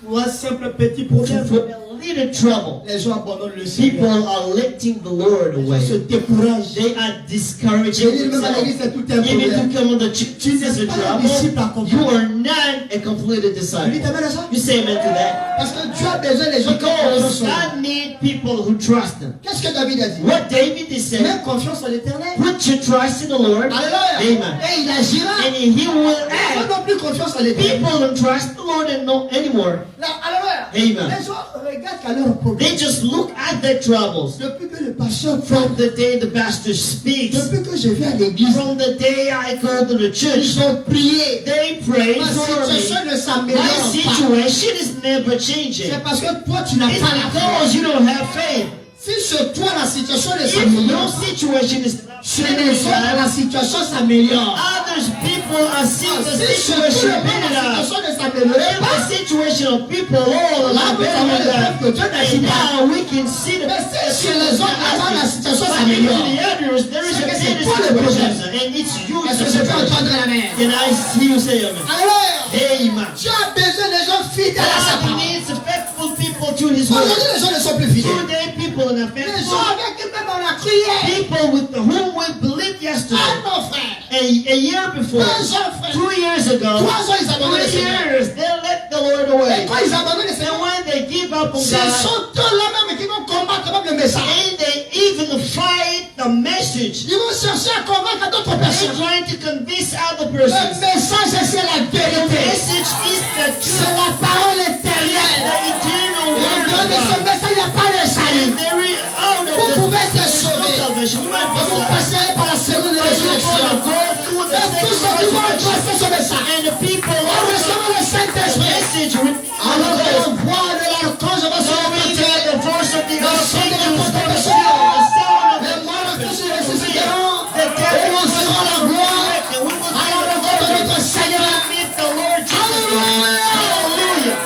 Pour un simple petit problème. for a little trouble. Les gens abandonnent le People Seigneur. are letting the Lord Ils away. se découragent. They are discouraging Venir même à l'église, themselves. c'est tout un Even problème. to come on the church is a pas un disciple trouble. accompli. You are not a completed Vous dites disciple. amen à ça? You say amen to that. Parce que Dieu a besoin des gens qui ont confiance Because en lui. God needs people who trust Him. Qu'est-ce que David a dit? What David is saying, Mets confiance en l'éternel. put your trust in the Lord. Alléluia. Amen. Et il agira. And He will Pas act. non plus confiance en l'éternel. People don't trust the Lord anymore. Là, alléluia. Amen. Les gens regardent qu'à leur problème. They just look at their troubles. Depuis que le pasteur parle, From the day the pastor speaks, depuis que je viens à l'église, from the day I go to the church, ils ont prié. they pray Ma for me. situation ne My s'améliore pas. situation is never changing. C'est parce que toi, tu n'as It's pas la foi. because you don't have faith. Si sur toi, la situation ne If s'améliore your situation is sur les autres, la situation s'améliore. others people are seeing the Si sur tout le situation monde, better la than situation ne s'améliorait the pas, situation of people all là, around nous avons le better fait que Dieu than n'agit and pas. now we can see the Mais si chez les autres, avant la situation but s'améliore, in the others there is C'est a que c'est better toi le situation problème. and it's you est-ce the que je peux situation. entendre la mer? Can I see you say amen? Alors, Amen. Dieu a besoin des gens fidèles à sa God parole. needs faithful people to His word. Aujourd'hui, les gens ne sont plus fidèles. Today people are not Les faithful. gens avec qui même on a crié. People with whom we believed yesterday, Un an, frère. a year before, 2 ans, frère. 2 years ago, 3 ans, ils abandonnent le 3 Seigneur. years, they let the Lord Et away. quand ils abandonnent le And Seigneur, when they give up on ce God, sont eux-là même qui vont combattre même le message. and they even fight the message, Ils vont chercher à convaincre d'autres they're personnes. trying to convince other Le persons. message, c'est la The vérité. message is the C'est truth, la parole the éternelle. eternal Et word dans of ce God. message, il n'y a pas de salut. And there is out of Vous pouvez être there's no sauvé. salvation. You might be Vous saved. passerez par la seconde But you're résurrection. gonna go through the Et tous ceux qui vont passer ce message, and the people on are recevra le Saint-Esprit. message with Alors que la voix de l'archange va se knowing répéter. that the voice of the Le son de la archangel is going to convocation. sound, the sound of Les morts the se ressusciteront. the Et nous serons la gloire. and we will Alors le nom de notre Seigneur. meet the Lord Jesus. Alléluia. Hallelujah.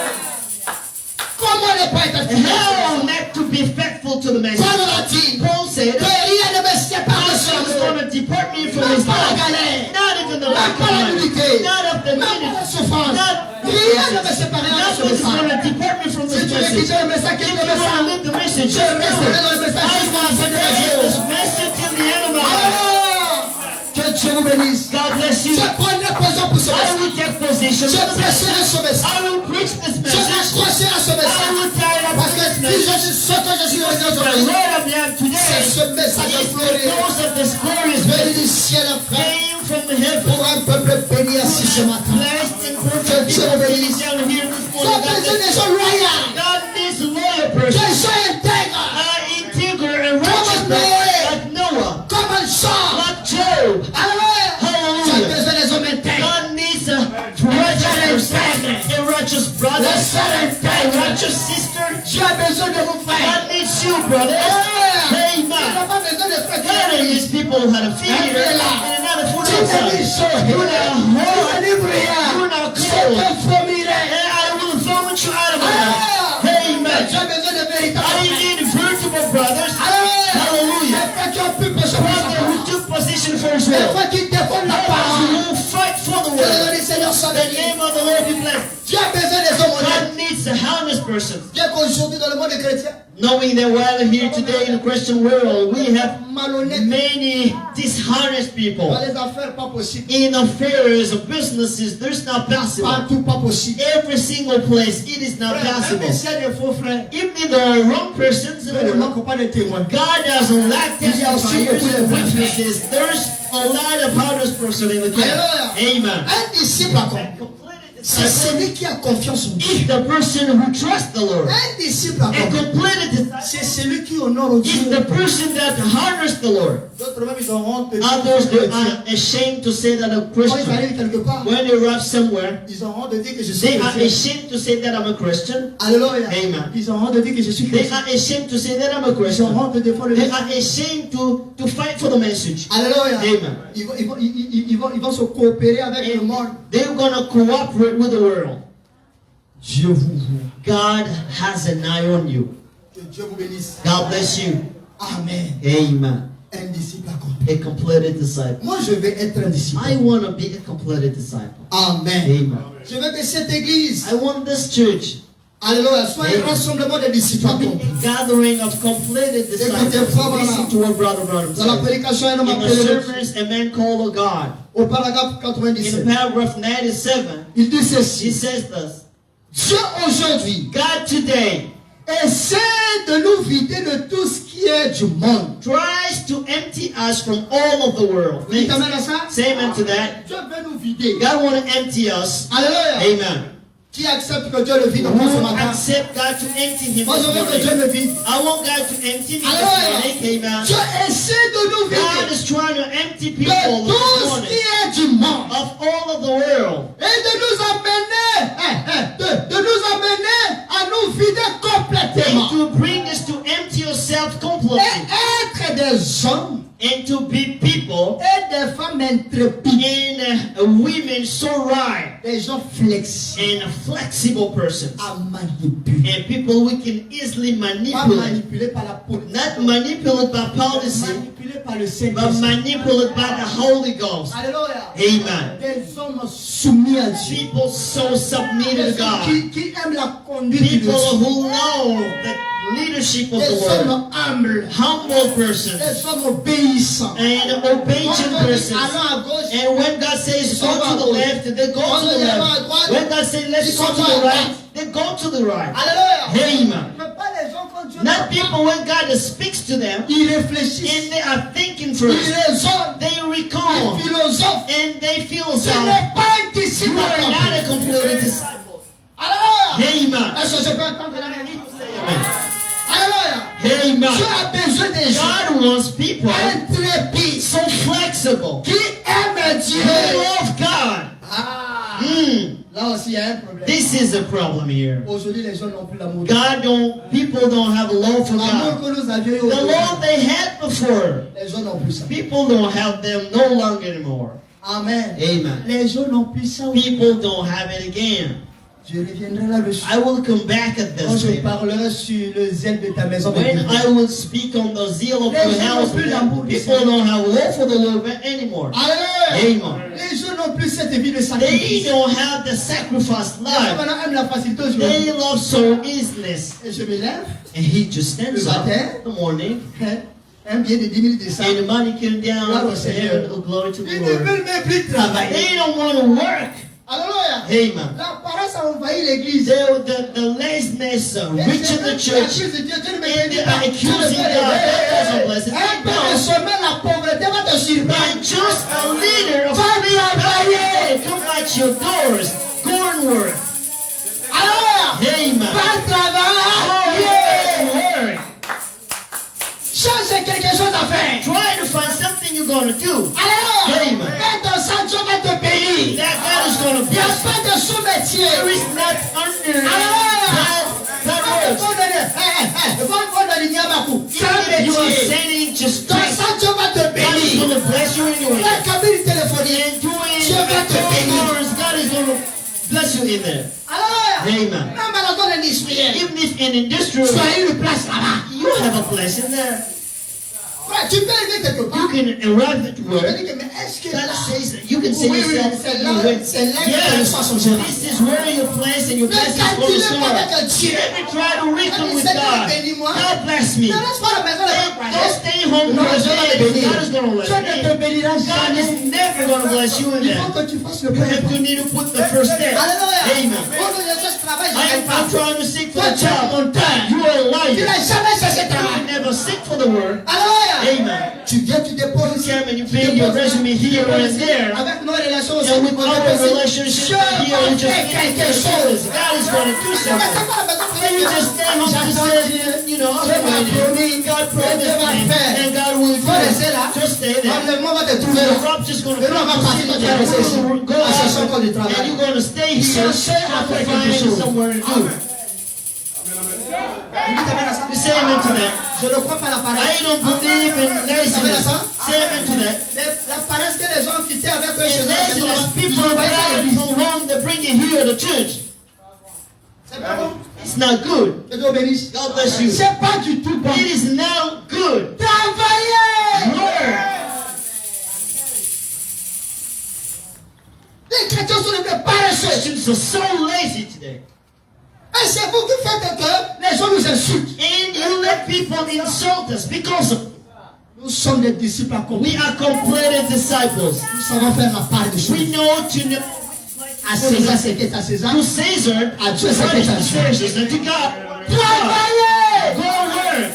Comment ne pas être fidèle? How not to be faithful to the message. Paul l'a dit. Paul said, Que rien ne me sépare de God is ce going to depart me from Même his pas la love. galère. Not even the Même lack pas of la money. nudité. Not of the Même pas minute. la souffrance. Not Rien ne me séparera de ce nothing is going message. to depart me from Si this tu veux message. quitter le message, quitte If le you want to message. live the message, Je resterai dans le message I jusqu'à la will fin de ma stay vie. this message till the end of my life. Alors, que Dieu vous bénisse. God bless you. Je prendrai position pour ce I message. will take position. Je prêcherai ce message. I will preach this Je message. m'accrocherai à ce I message. will tie up Parce que this si message. je suis ce que je suis venu The aujourd'hui, Lord of the c'est today ce message is glorieux. because of this glorious Venu message du ciel, frère, came from the heaven. pour un peuple béni ainsi ce matin. Blessed and perfect Dieu vous bénisse. down here this J'ai morning. besoin des gens loyaux, God needs a loyal des person. gens intègres, Integer and righteous Comme person, Noé. like Noah, comme un Jean. like Job. Alléluia. J'ai Hallelujah. besoin des hommes intègres. God needs a righteous person, a righteous brother, a righteous sister. Dieu a besoin de vous, frères. God needs you, brother. Il n'a Amen. pas besoin de frères. God needs people who had a fear and another foot outside. You're not hard. You're not cold. And I will vomit you out of my mouth. Amen. J'ai besoin de véritables I frères. need vertical brothers. Alléluia. Hallelujah. Les frères qui ont pu pécher pour Brother sa who part. took position for his Les will. frères qui défendent la Brothers parole. who fight for the Que le word. nom du Seigneur soit The béni. name of the Lord be blessed. Dieu a besoin des hommes honnêtes. God needs a honest person. Bien qu'aujourd'hui dans le monde chrétien, Knowing that while here today in the Christian world, we have malhonnêtes many dishonest people. dans les affaires, pas possible. In affairs of businesses, there's not possible. Partout, pas possible. Every single place, it is not Frère, possible. même s'il y a des faux frères, Even there are wrong persons, Dieu ne manque pas de témoins. God doesn't lack Il y a aussi testifiers beaucoup de and vrais frères. witnesses. There's a lot of others person in the camp. Amen. Un disciple accompli. C'est celui qui a confiance en Dieu. Is the person who trusts the Lord. Un disciple A accompli. completed disciple C'est celui qui honore Dieu. is the person that honors the Lord. D'autres même ils ont honte de dire Others, que je they suis are ashamed to say that I'm a Quand ils Christian. arrivent quelque part, When they arrive somewhere, ils ont honte de dire que je suis they are chrétien. ashamed to say that I'm a Christian. Alléluia. Amen. Ils ont honte de dire que je suis They chrétien. are ashamed to say that I'm a Ils ont Christian. honte de défendre le They message. are ashamed to fight for the message. Alléluia. Amen. Ils vont se coopérer avec le monde. They're going to cooperate with the world. Dieu vous voit. God has an eye on you. Que Dieu vous bénisse. God bless you. Amen. Amen. Un disciple accompli. A completed disciple. Moi, je vais être un disciple. I want to be a completed disciple. Amen. Amen. Je veux que cette église, I want this church alléluia, soit un Amen. rassemblement de disciples to be accomplis. a gathering of completed disciples. Listen to what Brother Branham Dans la said. prédication, un homme In the appelé service, a man called a God. au paragraphe In 97. paragraph 97, Il dit he ceci. says this. Dieu aujourd'hui God today essaie de nous vider de tout ce qui est du monde. tries to empty us from all of the world. Vous dites amen à ça? Say amen to that. Dieu veut nous vider. God want to empty us. Alléluia. Amen. Qui accepte que Dieu le vide en ce Who matin? accept God to empty him Moi, je this veux que Dieu morning? me vide. I want God to empty me this Alléluia. morning. Amen. Dieu essaie de nous God vider is trying to empty de people tout this ce morning qui est du monde. of all of the world Et de nous amener, de nous amener à nous vider complètement. and to bring us to empty yourself Et completely être des hommes and to be people et des femmes intrépides. and women so right Des gens flexibles and flexible persons à manipuler. and people we can easily Pas manipulate, manipulés par la politique. not manipulated by policy Manipulés par le but Saint-Esprit. manipulated by the Holy Ghost. Alléluia. Amen. Des hommes soumis à Dieu. People so submitted to God. Qui aiment la conduite de People Dieu. who know the leadership of the Des world. hommes humbles. Humble persons Des hommes obéissants. and obedient persons. Allons à gauche. And when God says go to the left, they go to the left. When God says let's go to the right, they go to the right. Alléluia. Amen. Mais pas les gens quand Dieu Not people when God speaks to them Ils réfléchissent. and they are thinking Ils first. raisonnent. They Ils recall philosophent. and they feel Ce so. n'est pas un You disciple. are not a complete disciple. Alléluia. Amen. Est-ce que je peux entendre la vérité? Amen. Alléluia. Amen. Dieu a besoin des gens God wants people intrépides so flexible. qui aiment Dieu. They love God. Ah. Mm. Là aussi, il y a un problème. This is a problem here. Aujourd'hui, les gens n'ont plus l'amour. People don't have a love for L'amour God. que nous avions eu The aujourd'hui, love they had before, les gens n'ont plus ça. people don't have them no longer anymore. Amen. Amen. Les gens n'ont plus ça. People don't have it again. Je reviendrai là-dessus. I will come back at Quand this je later. parlerai sur le zèle de ta maison. When I will speak on the zeal of Les your gens house, n'ont plus l'amour du people don't have love for the Lord anymore. Alléluia. Amen. Les gens n'ont plus cette vie de They sacrifice. don't have the sacrifice Les gens life. maintenant aiment la facilité They aujourd'hui. love so easiness. Et je me lève, And he just stands Le up matin. in the morning un billet de 10 000 de ça. and the money came down Gloire au and Seigneur. glory to the Ils ne Lord. veulent même plus travailler. They don't want to work. Alléluia. Amen. La paresse a envahi l'église. The laziness rich in the church. And they are accusing God. God doesn't bless it. Un peu de No. sommeil, la pauvreté va te surprendre. And just a leader of come at your doors. Go and work. Alléluia. Amen. Va travailler. Work. Cherche quelque chose à faire. Try to find something you're going to do. Alléluia. Amen. Et dans ça, Dieu va te payer. That God is going to Il n'y a bless you. pas de sous-métier. There is not under that works. If you are saying just Dans take, ça, Dieu va te God is bénir. going to bless you anyway. La cabine téléphonique. And doing Dieu va te bénir. doors, God is going to bless you in there. Alléluia. Amen. Même à la zone industrielle. Even if in industrial, Tu as une place là-bas. you have a place in there. Frère, tu peux aller quelque You part. can arrive at Je work. dis que, mais est-ce que God là, says, you can say oui, oui, yourself, c'est là, you win. c'est là que Yes, les choses sont gérées. this is where your place and your Ne blessing is going to calculez pas start. avec Dieu. Let me try to reckon with Seigneur, God. bénis-moi. God bless me. Ne laisse pas la maison là-bas. Don't stay home Non, for Dieu va te the bénir. God is going to bless Dieu ne te me. bénira God jamais. is never going to bless you in Il faut there. que tu fasses le You premier have to pas. need to put the first step. Alléluia. Amen. Quand je cherche travail, je I'm n'aime pas. trying to seek for Toi, a tu es un job. menteur. You are a Tu liar. n'as jamais cherché You travail. never seek for the word. Alléluia. Amen. Tu viens, tu déposes come and you pay your resume here and there. Avec nos relations aussi, And with on our appelle ça, relationship je here, we just fais quelque chose. God is going to do something. And you just stand up and say, you know, I'm waiting. God promised me, and God will do it. Just stay there. Enlèvement va te trouver The là. rob just going to Maintenant, on va partir dans ta récession. go À chercher out, encore du and travail. you're going to stay here Cherchez à faire quelque find chose. somewhere to do. You say amen to that. Je ne crois pas la paresse. I don't believe in laziness. ça? Say amen to that. La paresse que les gens quittaient avec eux chez In eux, laziness, people ils are vont à out l'église. from home, they bring you here to church. C'est pas bon. It's not good. Que Dieu bénisse. God bless you. C'est pas du tout bon. It is not good. Travaillez! Work. Les chrétiens sont devenus paresseux. Christians are so lazy today. Et c'est vous qui faites que les gens nous insultent. And you let people insult us because of Nous sommes des disciples accomplis. we are completed disciples. Nous savons faire la part des We choses. know to know À César, c'est qui est à César. to Caesar, À Dieu, what c'est is qui est à to Dieu. Caesar, and to God. Travaillez! Go work.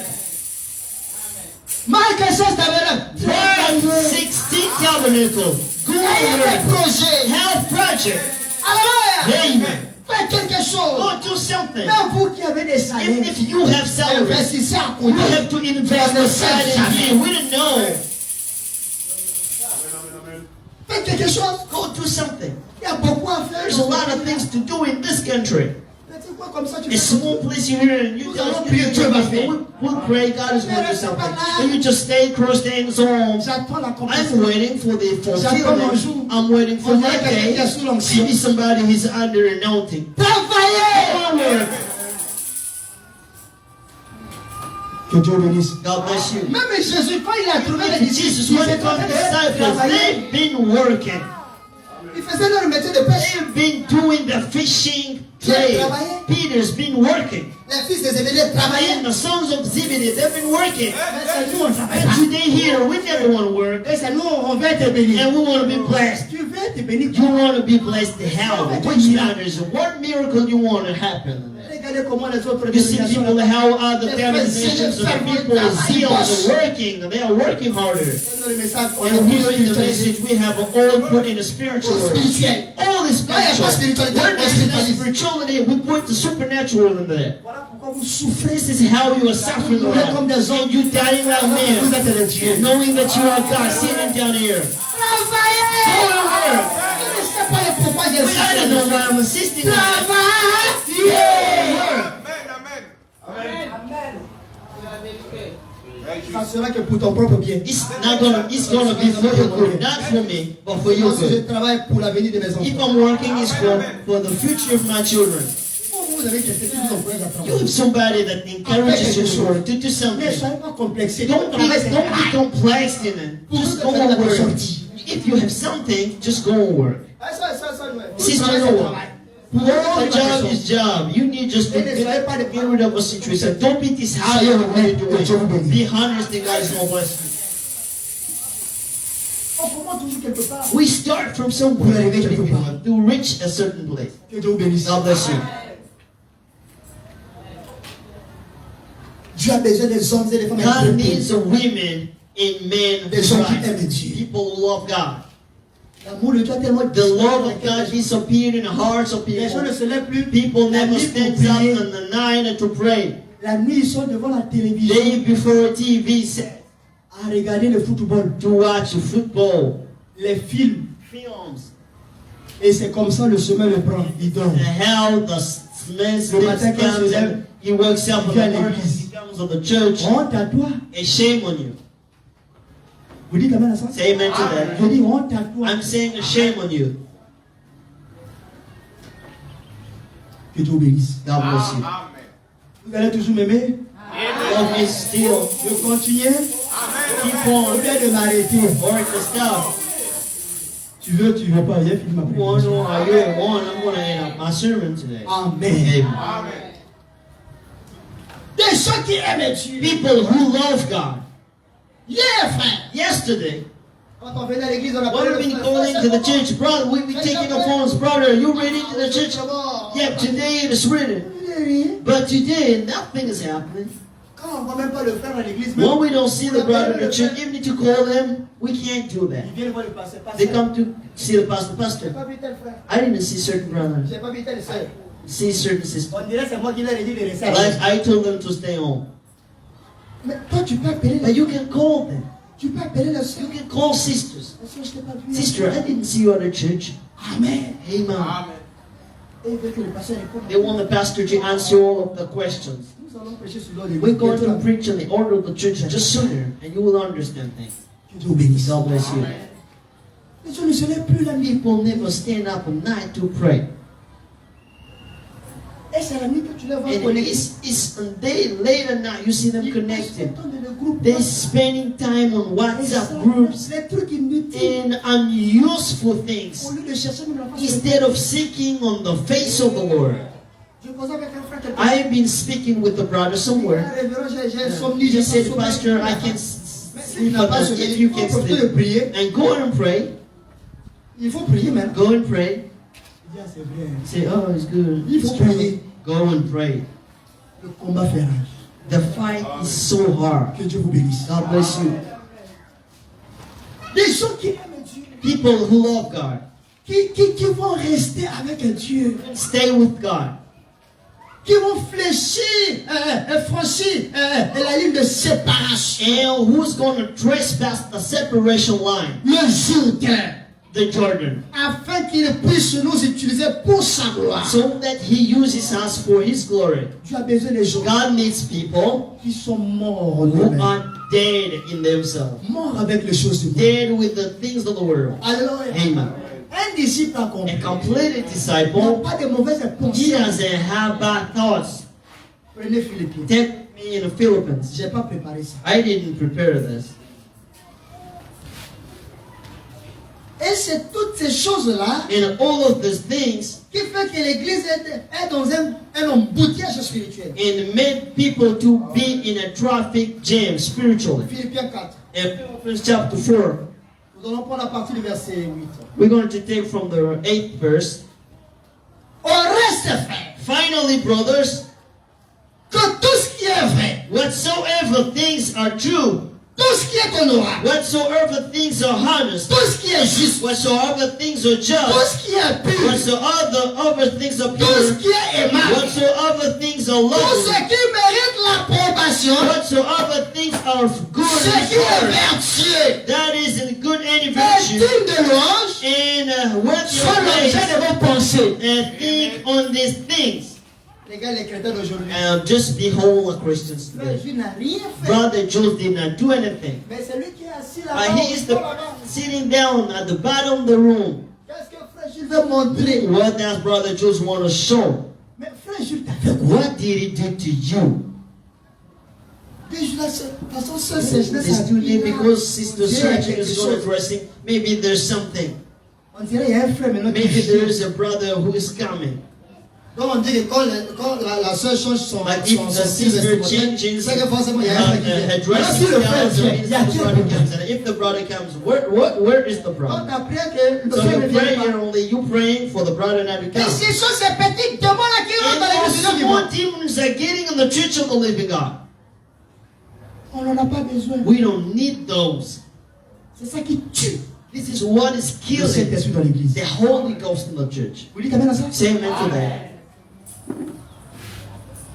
Marc 16 tabernacle. Mark 16 tabernacle. Go Ayez des work. projets. Health project. Alléluia. Amen. Faites quelque chose. Go do something. Même vous qui avez des salaires, Even if you have salaries, investissez à you côté. have to invest aside in here. We don't know. Faites quelque chose. Go do something. Il y a beaucoup à faire. There's a lot of things to do in this country. C'est quoi comme ça tu A fais? small place you're here and you guys we'll pray God is going to do something. And you just stay cross the hands home. J'attends la I'm compréhension. waiting for the fulfillment. I'm waiting for that day. Maybe somebody is under anointing. Travaillez! Que Dieu bénisse. God bless you. Même Jésus, quand il a trouvé les Jesus, disciples, when it comes to disciples, they've been working. il faisait leur métier de pêche. They've been doing the fishing trade. Peter's been working. Les fils de Zébédée travaillaient. And the sons of Zebedee, they've been working. Mais c'est nous, on travaille And pas. today here, we never want to work. Et c'est nous, on veut être bénis. And we want to be blessed. Tu veux être béni. You want to be blessed. How? Which matters? What miracle you want to happen? Regardez comment les autres You see dénominations people, là-bas. how other denominations of people zeal are working. They are working harder. Dans le message, on And here in the est message, we have all put in a spiritual world. spirituel. All is spiritual. spirituality, Where pas there is no spirituality. spirituality, we put the supernatural in there. Voilà pourquoi vous souffrez. This is how you are suffering Vous êtes comme around. des hommes. And you dying like Vous men, êtes des dieux. knowing that you are God sitting down here. Travaillez! Go to work. Je ne sais pas pourquoi j'ai I don't know why I'm insisting on that. Travaillez! Work. Ça sera que pour ton propre bien. It's gonna be for your good, not for me, but for your Moi, si je good. travaille pour l'avenir de mes enfants. If I'm working, it's for the future of my children. Vous avez quelqu'un qui vous encourage à You travailler. have somebody that encourages you to work, to do Ne something. soyez pas complexé. Don't be complex in it. Just go and work. If you have something, just go and work. Sister Noah, whoever job is job. You need just to get rid of a situation. Don't be disheartened when you do it. Be honest and God is going to bless you. On commence toujours quelque part. We start from somewhere to reach a certain place. Que Dieu vous bénisse. God bless you. Dieu a besoin des hommes et des femmes God intelligents. needs a women and men Des who gens qui Christ. aiment Dieu. People who love God. L'amour de Dieu a tellement The love of God disappeared in the hearts of Les gens ne people. se lèvent plus. People La never nuit pour stand up prier. in the night and to pray. La nuit, ils sont devant la télévision Day before TV set à regarder le football, to watch football, les films. films, Et c'est comme ça le chemin le prend. Il dort. and how the man Le matin, quand comes il se lève, and he wakes up in il vient the à morning, l'église. he comes to the church, Honte à toi. and shame on you. Vous dites amen à ça? Say amen to that. Je dis honte à toi. I'm saying a shame on you. Que Dieu vous bénisse. God bless you. Vous allez toujours m'aimer. Love me still. Je continue. Keep Au on lieu de m'arrêter. work the stuff. Tu veux pas. J'ai fini ma One prédication. or you at one, I'm going to end up my sermon today. Amen. Amen. Des gens qui aiment Dieu. People who love God. Yeah, frère. Yesterday, Quand on venait à l'église, on a when we go into the church, brother, we taking the phones, brother, you ready to the church? Yeah, today it is written. But today, nothing is happening. Quand on ne voit même pas le frère à l'église, when we don't see the brother in the church, even to call them, we can't do that. ils viennent voir le pasteur. They come to see the pastor. J'ai Pastor, pas vu tel frère. I didn't see certain brothers. J'ai pas vu telle soeur. See certain sisters. On dirait que c'est moi qui leur ai dit de rester à Like l'église. I told them to stay home. Mais toi, tu peux appeler But you can call them. Tu peux appeler la soeur. You can call sisters. La soeur, je t'ai pas vu. Sister, I didn't see you at the church. Amen. Amen. Et il veut que le pasteur réponde. They want the pastor to answer all of the questions. Nous allons prêcher sur l'ordre. We're going to preach on the order of the church just sooner, and you will understand things. Que Dieu vous bénisse. God bless you. Les gens ne se lèvent plus la nuit. People never stand up at night to pray. Et c'est la nuit que tu les vois And connectés. it's a day late at night, you see them Ils connected. passent le temps dans le groupe. They're spending time on WhatsApp groups Les trucs inutiles. and unuseful Au things lieu de chercher même la face de instead of seeking on the face of the Lord. Je causais avec un frère quelque I've been speaking with the brother somewhere. J'ai insomnie, j'ai He said, pas sommeil. Pastor, I can Mais sleep s'il n'a at pas night sommeil, if you il faut can profiter de sleep. prier. And go and pray. Il faut prier même. Go and pray. Il dit, ah, c'est vrai. Say, oh, it's good. Il faut It's true. prier. Go and pray. Le combat fait rage. The fight is so hard. Que Dieu vous bénisse. God bless you. Des gens qui aiment Dieu. People who love God, Qui vont rester avec Dieu. stay with God. Qui vont fléchir, franchir la ligne de séparation. And who's going to trespass the separation line? Le Jourdain. The Jordan. Afin qu'il puisse nous utiliser pour sa gloire. So that he uses us for his glory. Dieu a besoin des gens God needs people qui sont morts en who eux-mêmes. are dead in themselves. Morts avec les choses du monde. Dead with the things of the world. Alléluia. Amen. Un disciple accompli. A completed Il disciple, n'a pas de mauvaises he pensées. doesn't have bad thoughts. Prenez Philippines. Take me in the Philippines. Je n'ai pas préparé ça. I didn't prepare this. Et c'est toutes ces choses-là And all of these things qui fait que l'Église est dans un embouteillage spirituel. and made people to be in a traffic jam spiritually. Philippiens 4. In Philippians chapter 4, Nous allons prendre la partie du verset 8. we're going to take from the 8th verse. Au reste, frère, Finally, brothers, que tout ce qui est vrai, whatsoever things are true, tout ce qui est honorable, whatsoever things are honest, tout ce qui est juste, whatsoever things are tout just, ce qui est pur, whatsoever things are tout ce pure, qui est aimable, whatsoever things are tout ce lovely, qui mérite l'approbation, whatsoever things are good ce and qui est pure, vertueux, that is in good and est virtue, digne de louange, and what soit your l'objet praise, de vos pensées. and think on these things. Les gars, les chrétiens d'aujourd'hui, Just behold the Christians frère today. Jules n'a rien fait. Brother Jules did not do anything. Mais c'est lui qui est assis But là-bas. he is the sitting down at the bottom of the room. Qu'est-ce que frère Jules veut montrer? What does Brother Jules want to show? Mais frère Jules, t'as fait quoi? What did he do to you? Déjà, façon seule, c'est je This today, because Sister Searching is going to dressing, maybe there's something. On dirait il y a un frère maintenant qui Maybe there vient. is a brother who is coming. Donc on dit que quand la soeur change son But if the sister changes c'est que forcément il y a un frère qui her vient. dressing Alors si le frère style, vient, il y a the qui brother comes. And if the brother comes, where is the Donc brother? après que le So frère ne you vient pray pas. here only, you praying for the brother not to Et come. ces choses, ces petites démons là qui rentrent dans And l'église du those vivant. small demons are getting in the church of the living God. On n'en a pas besoin. We don't need those. C'est ça qui tue This is what is le killing Saint-Esprit dans l'église. the Holy Ghost in the church. Vous dites amen à ça? Say amen to that.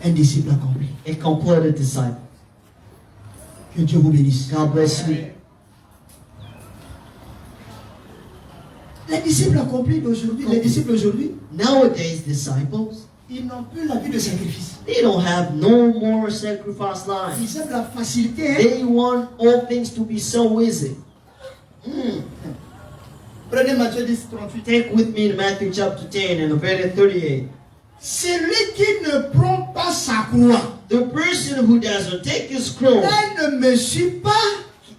Un disciple accompli. A completed disciple. Que Dieu vous bénisse. God bless you. Les disciples accomplis d'aujourd'hui, les disciples d'aujourd'hui, Nowadays, disciples, ils n'ont plus la vie de sacrifice. they don't have no more sacrifice Ils lives. aiment la facilité. Hein? They want all things to be so easy. Prenez Matthieu 10, 38. Take with me in Matthew chapter 10 and verse 38. Celui qui ne prend pas sa croix The person who doesn't take his cross et ne me suit pas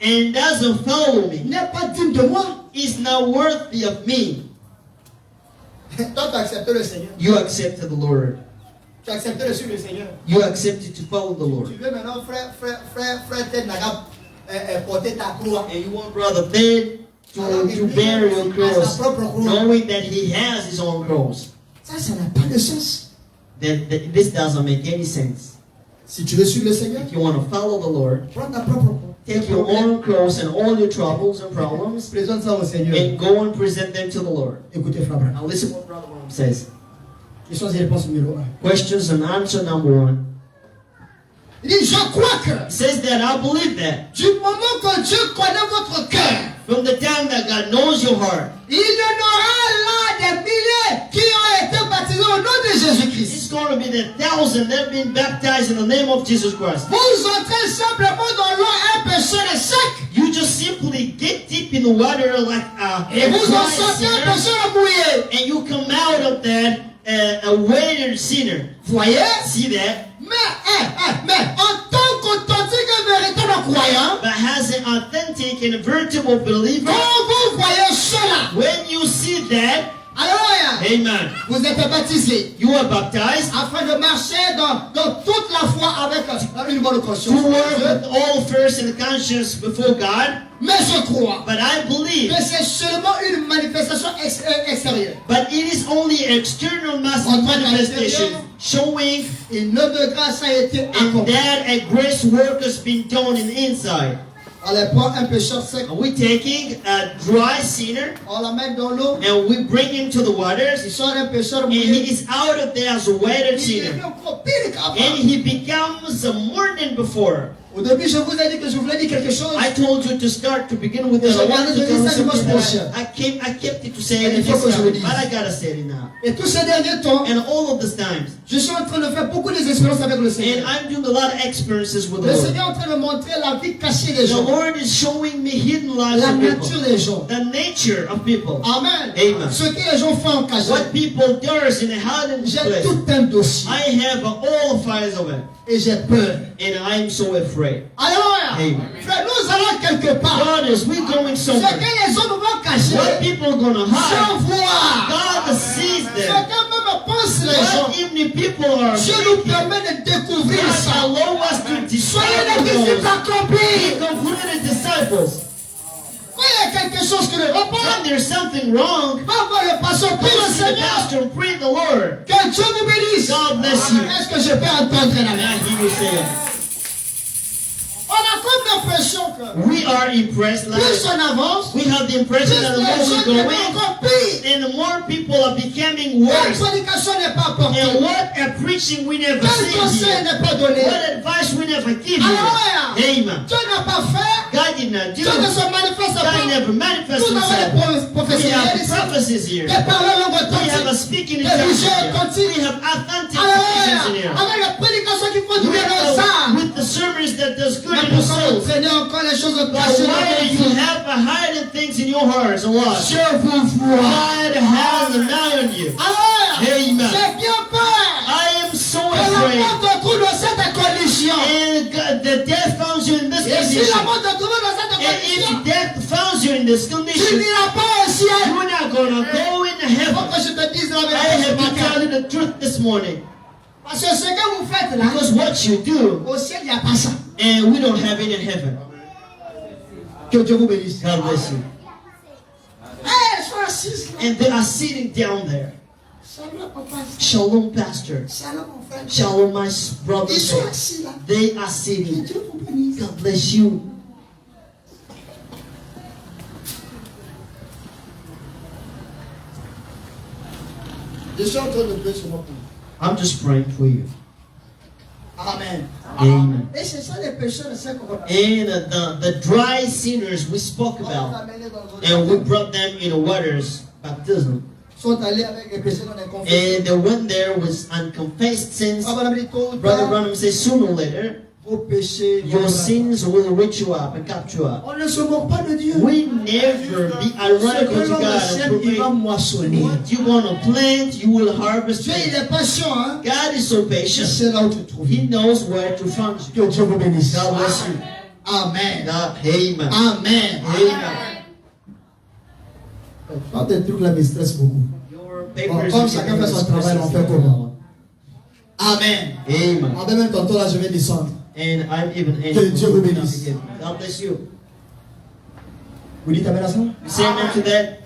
and doesn't follow me n'est pas digne de moi. is not worthy of me. Toi, tu as accepté le Seigneur. You accepted the Lord. Tu as accepté de suivre le Seigneur. You accepted to follow the Tu Lord. veux maintenant, frère Ted Naga, porter ta croix. And you want Brother Ted to bear your cross, knowing that he has his own cross. Ça n'a pas de sens. That this doesn't make any sense. Si tu veux suivre le Seigneur, if you want to follow the Lord, prends ta propre croix. take your own cross and all your troubles and problems Présente ça au Seigneur. and go and present them to the Lord. Écoutez, frère Branham. Now listen what Brother Branham says. Questions et réponses numéro 1. Questions and answer number 1. Il dit, je crois que He says that I believe that du moment que Dieu connaît votre cœur, from the time that God knows your heart, il y en aura là des milliers qui ont été baptisés au nom de Jésus-Christ. it's going to be the thousands that have been baptized in the name of Jesus Christ. Vous entrez simplement dans l'eau un pécheur est sec. You just simply get deep in the water like Et vous en sortez un pécheur mouillé. and you come out of that a waited sinner. Voyez? See that? Mais en tant qu'authentique et véritable croyant, But as an authentic and veritable believer, quand vous voyez cela, when you see that, alléluia, amen, vous êtes baptisés you are baptized afin de marcher dans toute la foi avec une bonne to conscience. work with all first in conscience before God. Mais je crois But I believe, que c'est seulement une manifestation extérieure. but it is only external manifestation showing Une œuvre de grâce a été and accomplie. that a grace work has been done in the inside. On les prend un pécheur sec, Are we taking a dry sinner on l'amène dans l'eau, and we bring him to the il waters sort un pécheur and he mouillé. is out of there as a wetted Il sinner devient encore pire qu'avant. and he becomes more than before. Au début, je vous ai dit que je voulais dire quelque chose. I told you to start to begin with Et that. je viens de dire ça dimanche prochain. I kept it to say Et it il faut que je le this dise. time, but I gotta say it now. Et tous ces derniers temps, And all of these times, je suis en train de faire beaucoup des expériences avec le and Seigneur. I'm doing a lot of experiences with the Le Lord. Seigneur est en train de montrer la vie cachée des The gens, Lord is showing me hidden lives la of nature people, des gens. the nature of people, Amen. Amen. Ce que les gens font en cachette. what people does in a hidden J'ai place. tout un dossier I have all files of it, et j'ai peur. and I'm so afraid. Alléluia. Amen. Frère, nous allons quelque part. God is we going Ce somewhere. que les hommes vont cacher, What people are gonna hide, sans voir. God sees Ce que them. même pensent les gens, What even the people are Dieu nous thinking, permet de découvrir God ça. allow us to Soyez disciple des disciples those. accomplis. Be completed disciples. Quand il y a quelque chose que ne va pas, When there's something wrong, va voir le pasteur, prie go le see the Seigneur. pastor and pray the Lord. Que Dieu vous bénisse. God bless you. Est-ce que je peux entendre la And main? he will say, On a comme l'impression que we are impressed. plus Like, on avance, we have the plus impression that the les gens more we deviennent go in, encore pire. and the more people are becoming Quelle worse. prédication n'est pas apportée? And what a preaching we never Quel see conseil here. n'est pas donné? What advice we never give you. Alléluia. Amen. Dieu n'a pas fait. God did not do Dieu ne it. se manifeste God pas. never manifested Nous avons himself. les We professionnels have ici. prophecies here. Les parleurs langue We have a authentique. speaking in Les tongues visions here. authentiques. We have authentic visions in Alléluia. here. Avec les prédications qui font du bien aux âmes. With the sermons that does good Mais in the pourquoi vous souls. traînez encore les choses But cachées dans why vos you vies? have hiding things in your hearts a lot? Je vous vois. God has an eye on you. Alléluia. Amen. J'ai bien peur. I am so Que la afraid. mort te trouve dans cette condition. And God, the death found you in this Et si condition. la mort te trouve dans cette And condition, if death found you in this tu condition, n'iras pas au ciel. you're not gonna go into Il faut heaven. que je te dise la I vérité ce have to matin. tell you the truth this morning. Parce que ce que vous faites là, Because what you do, au ciel, il n'y a pas ça. and we don't have it in heaven. Que Dieu vous bénisse. God bless you. Hey, sois assis. And they are sitting down there. Shalom, papa. Shalom, pastor. Shalom, mon frère. Shalom, my Ils brothers. sont assis là. They are Que sitting. Dieu vous bénisse. God bless you. Je suis en train de prier sur mon pays. I'm just praying for you. Amen. Amen. Et c'est ça les pécheurs, c'est qu'on va And the dry sinners we spoke about, and we brought them in the waters baptism, sont allés avec les pécheurs dans les confessions. and they went there with unconfessed sins. Brother Brother, Branham says sooner or later vos péchés. your sins will reach you up and capture you up. On ne se moque pas de Dieu. We never be Ce ironical que to l'homme God and sème, il va proclaim moissonner. what you want to plant, you will harvest. Dieu, il est patient, hein. God is so Je patient. sais là où tu te trouves. He knows where to find you. Que Dieu vous bénisse. God bless you. Amen. Amen. Amen. Amen. Quand tes trucs là me stressent beaucoup. Your Bon, papers. comme chacun fait son travail, on fait comment? Amen. Amen. En même temps, là, je vais descendre. And I'm even Que Dieu vous bénisse. God bless you. Vous dites Amen à ça? You say amen to that?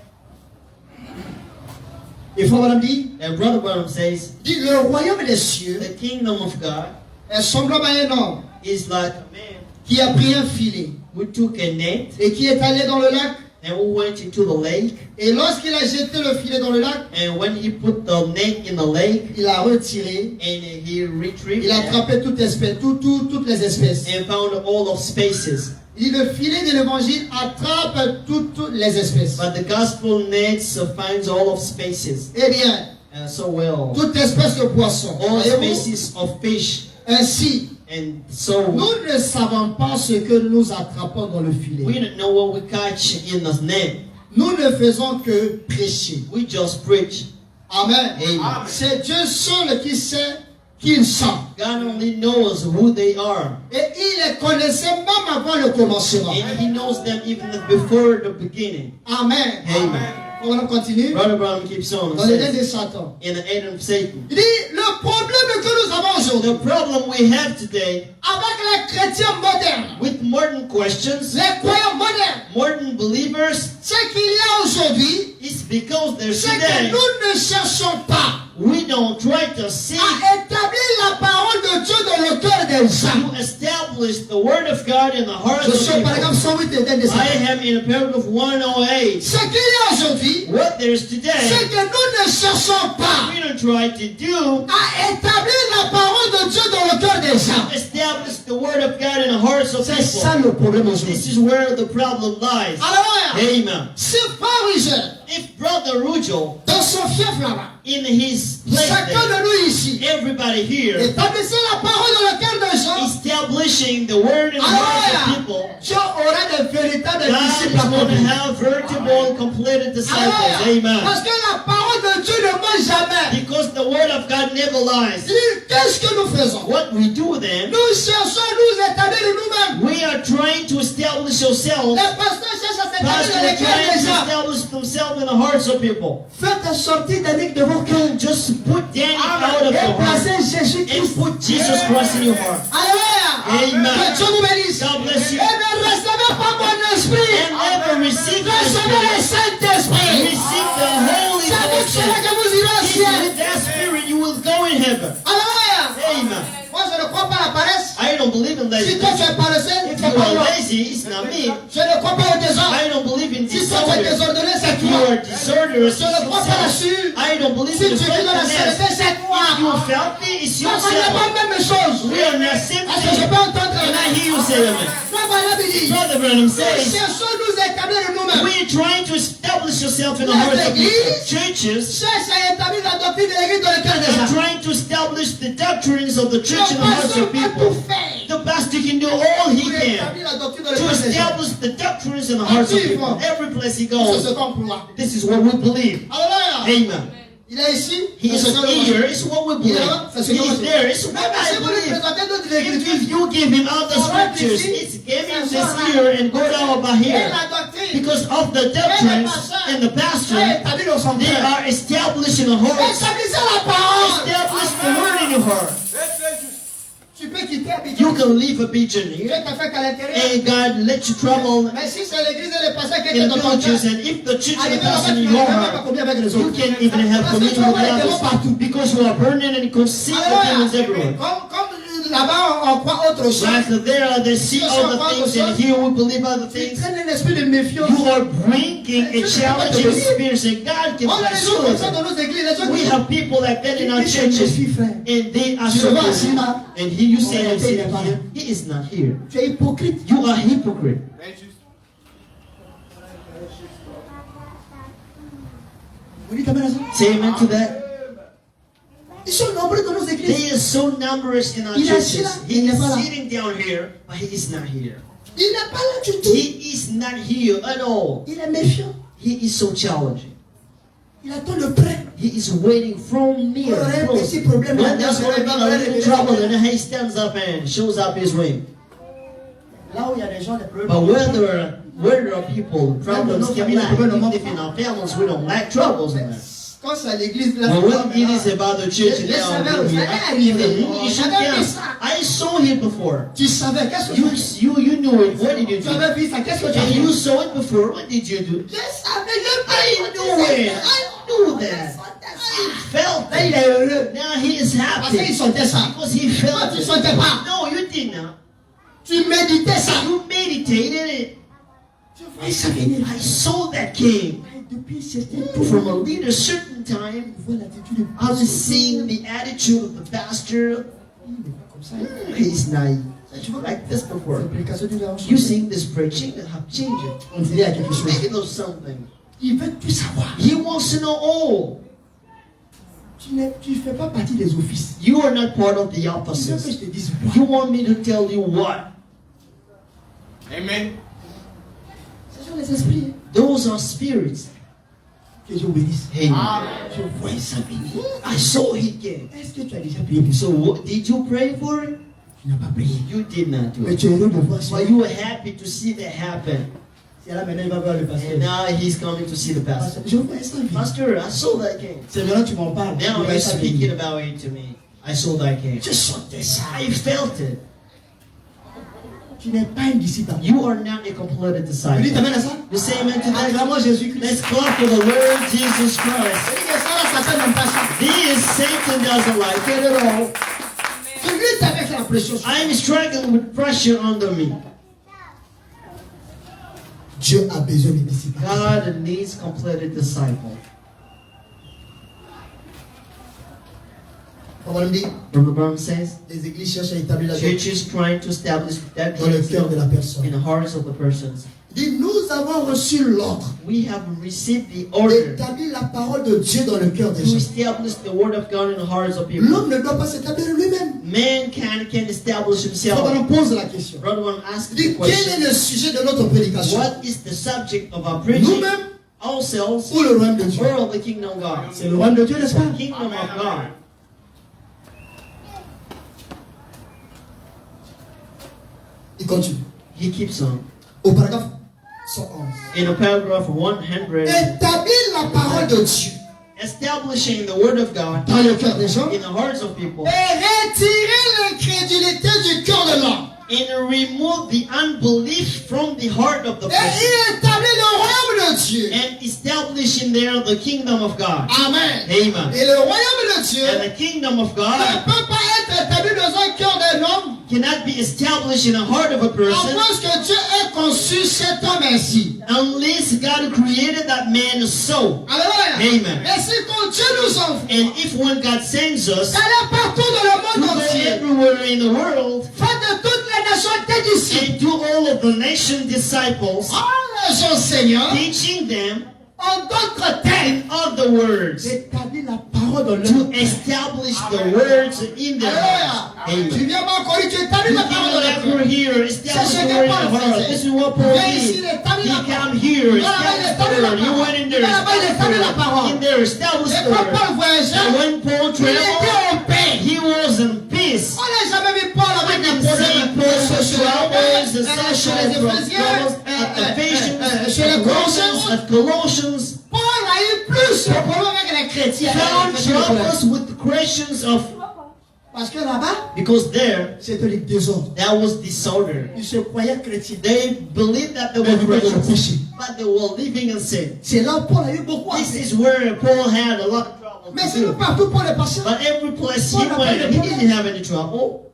Et frère Madame dit, And Brother Branham says, dit le royaume des cieux the kingdom of God est semblable à un homme is like a man qui a pris un filet who took a net et qui est allé dans le lac. and who went into the lake. Et lorsqu'il a jeté le filet dans le lac, And when he put the net in the lake il a retiré, and he retrieved il a it attrapé toutes les espèces. and found all of spaces. Il dit, le filet de l'évangile attrape toutes les espèces. But the gospel nets finds all of spaces Eh bien, so well. toute espèce de poisson. All Voyez-vous? species of fish. Ainsi, And so nous ne savons pas ce que nous attrapons dans le filet. we don't know what we catch in the net. Nous ne faisons que prêcher. We just preach. Amen. Amen. C'est Dieu seul qui sait qui ils sont. God only knows who they are. Et il les connaissait même avant le commencement. And he knows them even before the beginning. Amen. Amen. On continue. Brother Brown keeps on. Dans les dents Says, de Satan. in the end of Satan. Il dit, le problème que nous avons aujourd'hui, The problem we have today avec les chrétiens modernes, with modern questions, les croyants modernes, modern believers, ce qu'il y a aujourd'hui, is because there's c'est que today nous ne cherchons pas we don't try to seek à établir la parole de Dieu dans le cœur des gens. to establish the word of God in the hearts Je of suis par people. exemple 108 et 2 de I Satan. am in a paragraph 108. Ce qu'il y a aujourd'hui, What there's today, c'est que nous ne cherchons pas we don't try to do à établir la parole de Dieu dans le cœur des gens. establish the word of God in the hearts of C'est ça people. le problème aujourd'hui. This is where the problem lies. Alléluia. Amen. Si Frère If Brother Rujo, dans son fief là-bas, in his place chacun there, de nous ici, everybody here, établissez la parole dans le cœur des gens, establishing the word in the hearts of people, Dieu aura de véritables God is disciples going to accomplis. have veritable, completed disciples. Alléluia. Amen. Parce que la parole de Dieu ne ment jamais. Because the word of God never lies. Qu'est-ce que nous faisons? What we do then, Nous cherchons à nous établir nous-mêmes. we are trying to establish ourselves. Les pasteurs cherchent à s'établir Pastors dans are les cœurs trying des to gens. establish themselves in the hearts of people. Faites sortir Daniel de vos cœurs. Just put Daniel out of Et your heart placez Jésus-Christ. and put Jesus Christ in your heart. Alléluia. Amen. Que Dieu vous bénisse. God bless you. Et ne recevez pas mon esprit. And never receive the Recevez le Spirit. Saint-Esprit. Receive the Holy C'est avec cela Spirit. que vous irez au It's ciel. with that Spirit you will go in heaven. Alléluia. Amen. Moi, je ne crois pas à la paresse. I don't believe in Si toi tu laziness. es paresseux, If c'est you pas are moi. lazy, it's not me. Je ne crois pas au désordre. I don't believe in Si toi tu es disorder. désordonné, c'est If you toi. are disorderous, Je ne crois pas it's là-dessus. yourself. I don't believe Si in tu vis dans la filthiness. saleté, c'est toi. If you filthy, it's Moi, ce n'est pas yourself. la même chose. We are not same Est-ce que je thing. peux entendre Can I hear you say amen? Frère Branham dit, Brother Branham nous says, cherchons nous établir nous-mêmes. we are trying to establish yourself in the hearts of people. Churches Cherche à établir la doctrine de l'église dans le cœur des are gens. trying to establish the doctrines of the church in Le the hearts pasteur of peut people. tout faire The pastor can do all he pour can établir la doctrine dans le to cœur des gens. establish the doctrines in the hearts of people. Every place he C'est goes, ce qu'on croit. this is what we believe. Alléluia. Amen. Il est ici. He is c'est ce que nous here, it's what we Il est believe. là, c'est ce He que is nous there, it's Mais what si I vous lui believe. présentez d'autres écritures, If you give him other scriptures, it's give him this here and go down over et here. la doctrine, Because of the doctrines and the pastor, est établie dans son they cœur. are established in the heart. Établissez la parole. Establish the word in your heart. Tu peux quitter Abidjan. You can leave a pigeon Dieu here, t'a fait qu'à l'intérieur. and God let you travel Mais si c'est l'église et le pasteur qui in était the dans ton cœur, villages, and if the church and the arrivé là-bas, pastor tu in n'arrives your même pas heart, combien avec les you autres. can't even have Parce que communion tu with vois les démons others partout. because you are burning and you can see the demons everywhere. Comme là-bas, on croit autre chose. Right there, they see other things, and here we believe other Tu things. traînes un esprit de méfiance. You are bringing a challenging spirit, and God can On a des gens comme ça pursue dans nos églises. Les gens it. We qui have people like that in our disent, je me churches, suis frère. and they are Tu le vois assis so là. and he, you say Ouais, him sitting il est pas here, là. he is not here. Tu es hypocrite. You are hypocrite. Vous dites amen à ça? Say amen to that. Ils sont nombreux dans nos églises. They are so numerous in our Il est assis churches. là, He il n'est is pas là. sitting down here, but he is not here. Il n'est pas là du tout. He is not here at all. Il est méfiant. He is so challenging. Il attend le prêt. He is waiting from near. Pour un close. petit problème. When there's going to be a little trouble, and then he stands up and shows up his wing. Là où il y a des gens, des problèmes. But where there are people, problems can be like, even if in our families we don't like troubles in there. Quand c'est à l'église, là, But when it is about the church, Les saveurs, ça allait arriver. I saw him before. tu savais, qu'est-ce que tu fais? You knew it. What did you Tu do? avais vu ça, qu'est-ce que tu as And fait? you saw it before. What did you do? Je savais, I knew it. I knew that. he felt Là, il it. est heureux. Now he is Parce happy. qu'il sentait ça. Because he Toi, felt tu ne it. sentais pas. No, you did not. Tu méditais ça. You meditated it. Tu voyais ça venir. I saw that came. Depuis un certain temps, From a leader certain time, tu vois l'attitude. I was seeing the attitude of the pastor. Comme ça. He's naive. You were like this before. L'application du verbe. You sing this preaching and have changed it. On dirait à quelque chose. Make it know something. Il veut tout savoir. He wants to know all. Tu ne fais pas partie des offices. You are not part of the Il veut que opposites. je te dise You want me to tell you what? Amen. Ce sont les esprits. Those are spirits. Que Dieu bénisse. Amen. Je voyais ça venir. I saw it came. Est-ce que tu as déjà prié pour ça? So did you pray for it? Tu n'as pas prié. You did not do Mais it. tu es heureux de voir ça. But you were happy to see that happen. C'est là maintenant il va voir le pasteur. And now he's coming to see the pastor. Je voyais ça venir. Pastor, I saw that came. C'est maintenant que tu m'en parles. Now Je you're voyais ça speaking venir. about it to me. I saw that came. Je sentais ça. I felt it. Tu n'es pas un disciple. You are not a completed Tu dis disciple. t'amènes à ça? You say amen to that? Acclamons Jésus-Christ. Let's clap for the Lord Jesus Christ. Tu dis que ça, ça fait même pas ça. This Satan doesn't like it at all. Tu luttes avec la pression. I'm struggling with pressure under me. Dieu a besoin des disciples. God needs completed disciples. On va le dire. Brother Brown says, Les églises cherchent à établir la church is trying to establish that dans le cœur de la in personne. the hearts of the persons. Il dit, nous avons reçu l'ordre We have received the order d'établir la parole de Dieu dans le cœur des to gens. establish the word of God in the hearts of people. L'homme ne doit pas s'établir lui-même. Man can establish On himself. pose la question. Brother Brown asked Il the dit, quel question, est le sujet de notre prédication? what is the subject of our preaching? Nous-mêmes Ourselves ou le royaume de Dieu? or the kingdom of God? C'est le royaume de Dieu, n'est-ce pas? Kingdom of God. Il continue. He keeps on. Au paragraphe 111. In a paragraph 100, Établir la parole de Dieu establishing the word of God dans le cœur des gens in the hearts of people et retirer l'incrédulité du cœur de l'homme. and remove the unbelief from the heart of the Et person y établir le royaume de Dieu. and establishing there the kingdom of God. Amen. Amen. Et le royaume de Dieu And the kingdom of ne God peut pas être établi dans un cœur d'un homme cannot be established in the heart of a à person moins que Dieu ait conçu cet homme ainsi. unless God created that man so. Alléluia. Amen. Et si quand Dieu nous envoie, And if when God sends us allez partout dans le to monde go entier, everywhere in the world faites de toutes les nations des disciples, and do all of the nation disciples, en les enseignant, teaching them en d'autres termes, in other words, d'établir la parole dans to leur cœur. establish the words in their hearts. Alléluia. Tu Amen. viens m'encore, tu établis la parole dans leur We're cœur. here, establish the word in the heart. This is what Paul did. He came here, established the word. He went in there, established the word. In there, established Et the quand word. Paul voyageait, And when Paul il était traveled, en paix. he was in peace. On n'a jamais vu Paul avec des problèmes See Paul with troubles, chez les Éphésiens, at the Ephesians, chez les at Colossiens. at Colossians. Paul a eu plus de problèmes avec les chrétiens. Found troubles with the Christians of, Parce que là-bas, because there, c'était le désordre. that was disorder. Ils se croyaient chrétiens. They believed that they Mais were ils vivaient dans le Christians, péché. but they were living in sin. C'est là où Paul a eu beaucoup à This faire. is where Paul had a lot of trouble. Mais c'est partout Paul est passé. But every place he went, he didn't have any trouble.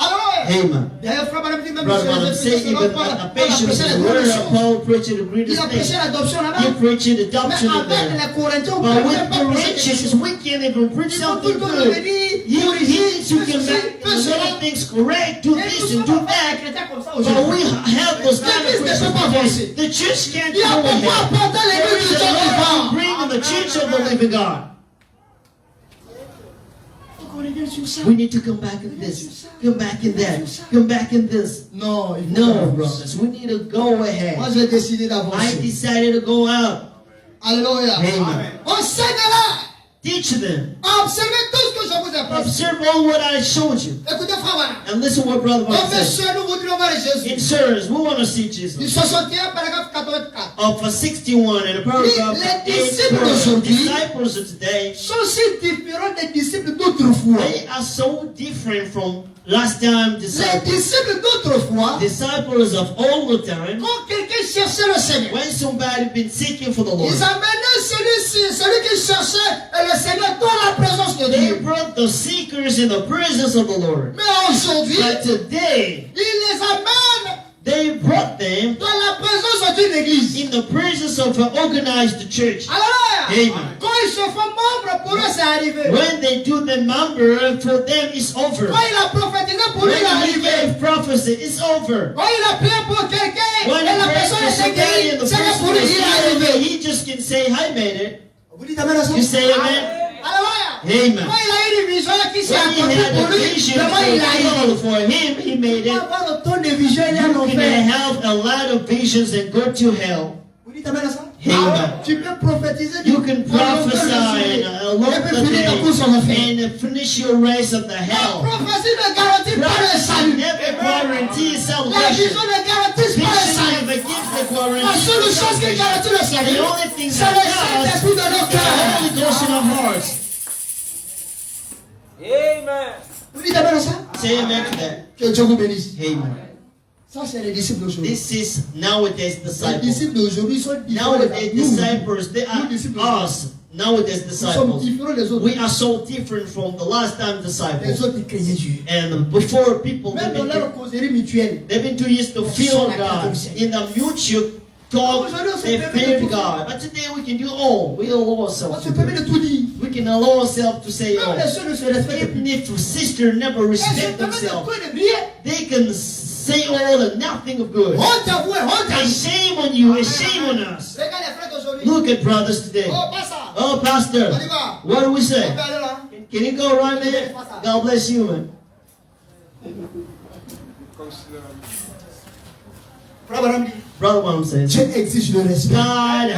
Alors, Amen. d'ailleurs, frère Madame dit même Brother sur les Branham say Éphésiens, even Paul at the a patience prêché of les the grandes word of choses. Paul preaching the Il greatest a prêché things. l'adoption He là-bas. preaching Mais adoption in avec there. les Corinthiens, on But ne with pouvait pas prêcher quelque Corinthians, chose. we can't even preach Ils ont tout something le temps good. venu, You corriger, you can fais make things correct, do Et this nous and sommes do pas that. des chrétiens comme ça But we aujourd'hui. have those kind of L'église ne peut Christians pas today. avancer. The church can't Il y a go beaucoup à ahead. apporter à There l'église is du a Dieu lot to vivant. bring in the church of the living God. On revient sur ça. We need to come back in this, come back in that, come back in this. Non, il faut No, pas. brothers, we need to go Moi, ahead. j'ai décidé I d'avancer. decided to go out. Alléluia. Amen. Enseignez-la. Teach them. Observez tout ce que je vous ai appris. Observe all what I showed you. Écoutez, frère Voilà. And listen what Brother Mark said. Professeur, nous voudrions voir Jésus. In sirs, we want to see Du Jesus. 61, paragraphe 84. Of 61 in a paragraph, Les disciples d'aujourd'hui disciples of today, sont si différents des disciples d'autrefois. they are so different from last time Les disciples. disciples d'autrefois, Disciples of all the time, quand quelqu'un cherchait le Seigneur, when somebody been seeking for the Lord, ils amenaient celui qui cherchait le Seigneur dans la présence de They Dieu. brought the seekers in the presence of the Lord. Mais aujourd'hui, But today, il les amène they brought them dans la présence d'une église. in the presence of an organized church. Alléluia. Amen. Quand ils se font membres, pour eux c'est arrivé. When they do the number, for them it's over. Quand il a prophétisé, pour lui il est When he arrivé. gave prophecy, it's over. Quand il a prié pour quelqu'un, When et he la prays personne for est somebody guérie, and the c'est que person pour lui is il est healed, arrivé. he just can say, I made it. Vous dites amen à ça? You say amen? Alléluia. Amen. Quand il a eu une vision qui s'est When he accomplie had pour a lui, vision vraiment il a arrivé. for him, he made Pour it. avoir autant de visions, il est en You can enfer. have a lot of visions and go to hell. Vous dites amen à ça? Amen. Tu peux prophétiser. You can prophesy Et and look puis the finir ta day course en enfer. and finish your race of the La hell. prophétie ne garantit pas le Prophecy salut. never guarantees La salvation. vision ne garantit pas le Vision salut. never gives the La guarantee seule of chose qui salvation. garantit le salut, The only thing c'est that le does Saint-Esprit dans nos is the cœurs. Holy Ghost in our hearts. Amen. Vous dites amen à ça? Say amen to that. Que Dieu vous bénisse. Amen. Ça, c'est les disciples d'aujourd'hui. This is nowadays Les disciples. disciples d'aujourd'hui sont différents. Nowadays Nous, disciples, they are Nous, disciples. us. Nowadays nous sommes disciples. différents des autres. We are so different from the last time Les disciples. autres, ils craignaient Dieu. And before people, Même dans leur causerie mutuelle. they've been too used to feel God. In the mutual talk, they feared God. But today we can do all. We allow On ourselves se to permet do. de tout dire. We can allow ourselves to say Même all. les sœurs ne se respectent plus. Even if a sister never Elles se respect permettent de themselves, tout et de briller. they can say all and nothing of good. Honte à vous et honte à A vous. shame on you, a shame on us. Regarde les frères d'aujourd'hui. Look at brothers today. Oh, pas ça. Oh, Pastor, On y va. what do we On say? peut aller là. Can you go right there? God bless you, man. Frère Branham dit, Brother Mom says, Dieu exige le respect. God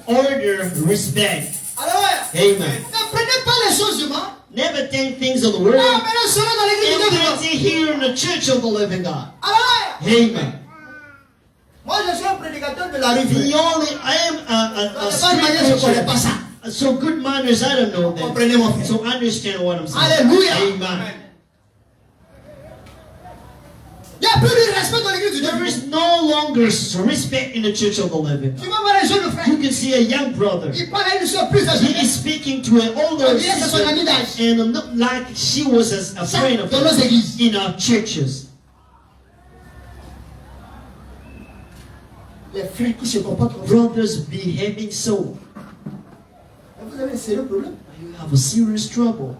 order respect. Alléluia. Amen. Ne prenez pas les choses humaines. Never think things of the world. Ah, mais là, cela dans l'église de And Dieu. put it here in the church of the living God. Alléluia. Amen. Moi, je suis un prédicateur de la rue. The only, I am a De manière, je ne connais street pas ça. preacher. So good manners, I don't know them. Comprenez mon frère. So understand what I'm saying. Alléluia. Amen. Il n'y a plus de respect dans l'église de There Dieu. is no longer respect in the church of the living. Tu vas voir les jeunes frères. You can see a young brother. Il parle à une soeur plus âgée. He is speaking to an older On dirait que c'est son ami d'âge. sister and look like she was a Ça, friend of dans nos hers églises. in our churches. Les frères qui se comportent comme ça. Brothers behaving so. Vous avez un sérieux problème. You have a serious trouble.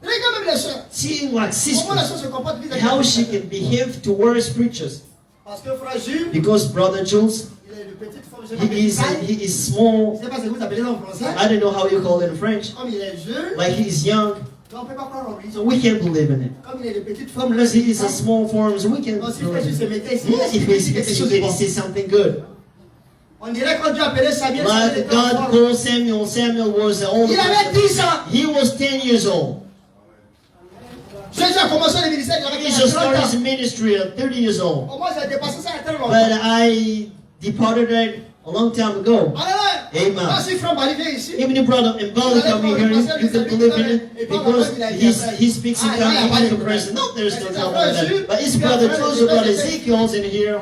Regardez même les sœurs. Seeing like Comment la sisters, sœur se comporte vis-à-vis how de she can behave towards preachers. Parce que frère Jules, Because Brother Jules, il est de petite forme. Je sais pas he is taille. he is small. Je ne sais pas ce que vous appelez ça en français. I don't know how you call it in French. Comme il est jeune, Like he is young, donc on ne peut pas croire en lui. so we can't believe in it. Comme il est de petite forme, Because he is a small form, so we can't donc si believe Jésus se in it. mettait ici, Yeah, il if dit quelque chose de he bon. say something good. On dirait quand Dieu appelait Samuel, Samuel Like était en God forme. called Samuel, Samuel was an older Il avait person. 10 ans. He was 10 years old. Jésus a commencé le ministère, il avait He just 30 started ans. his ministry at 30 years old. Moi, j'ai dépassé ça il y a tellement But longtemps. I departed it a long time ago. Alléluia. Amen. Moi, si frère Bali vient ici, Even if brother Mbali coming here, you can believe in it because he speaks in tongues in the presence. No, there's no trouble in that. But his brother Joseph, brother Ezekiel's in here.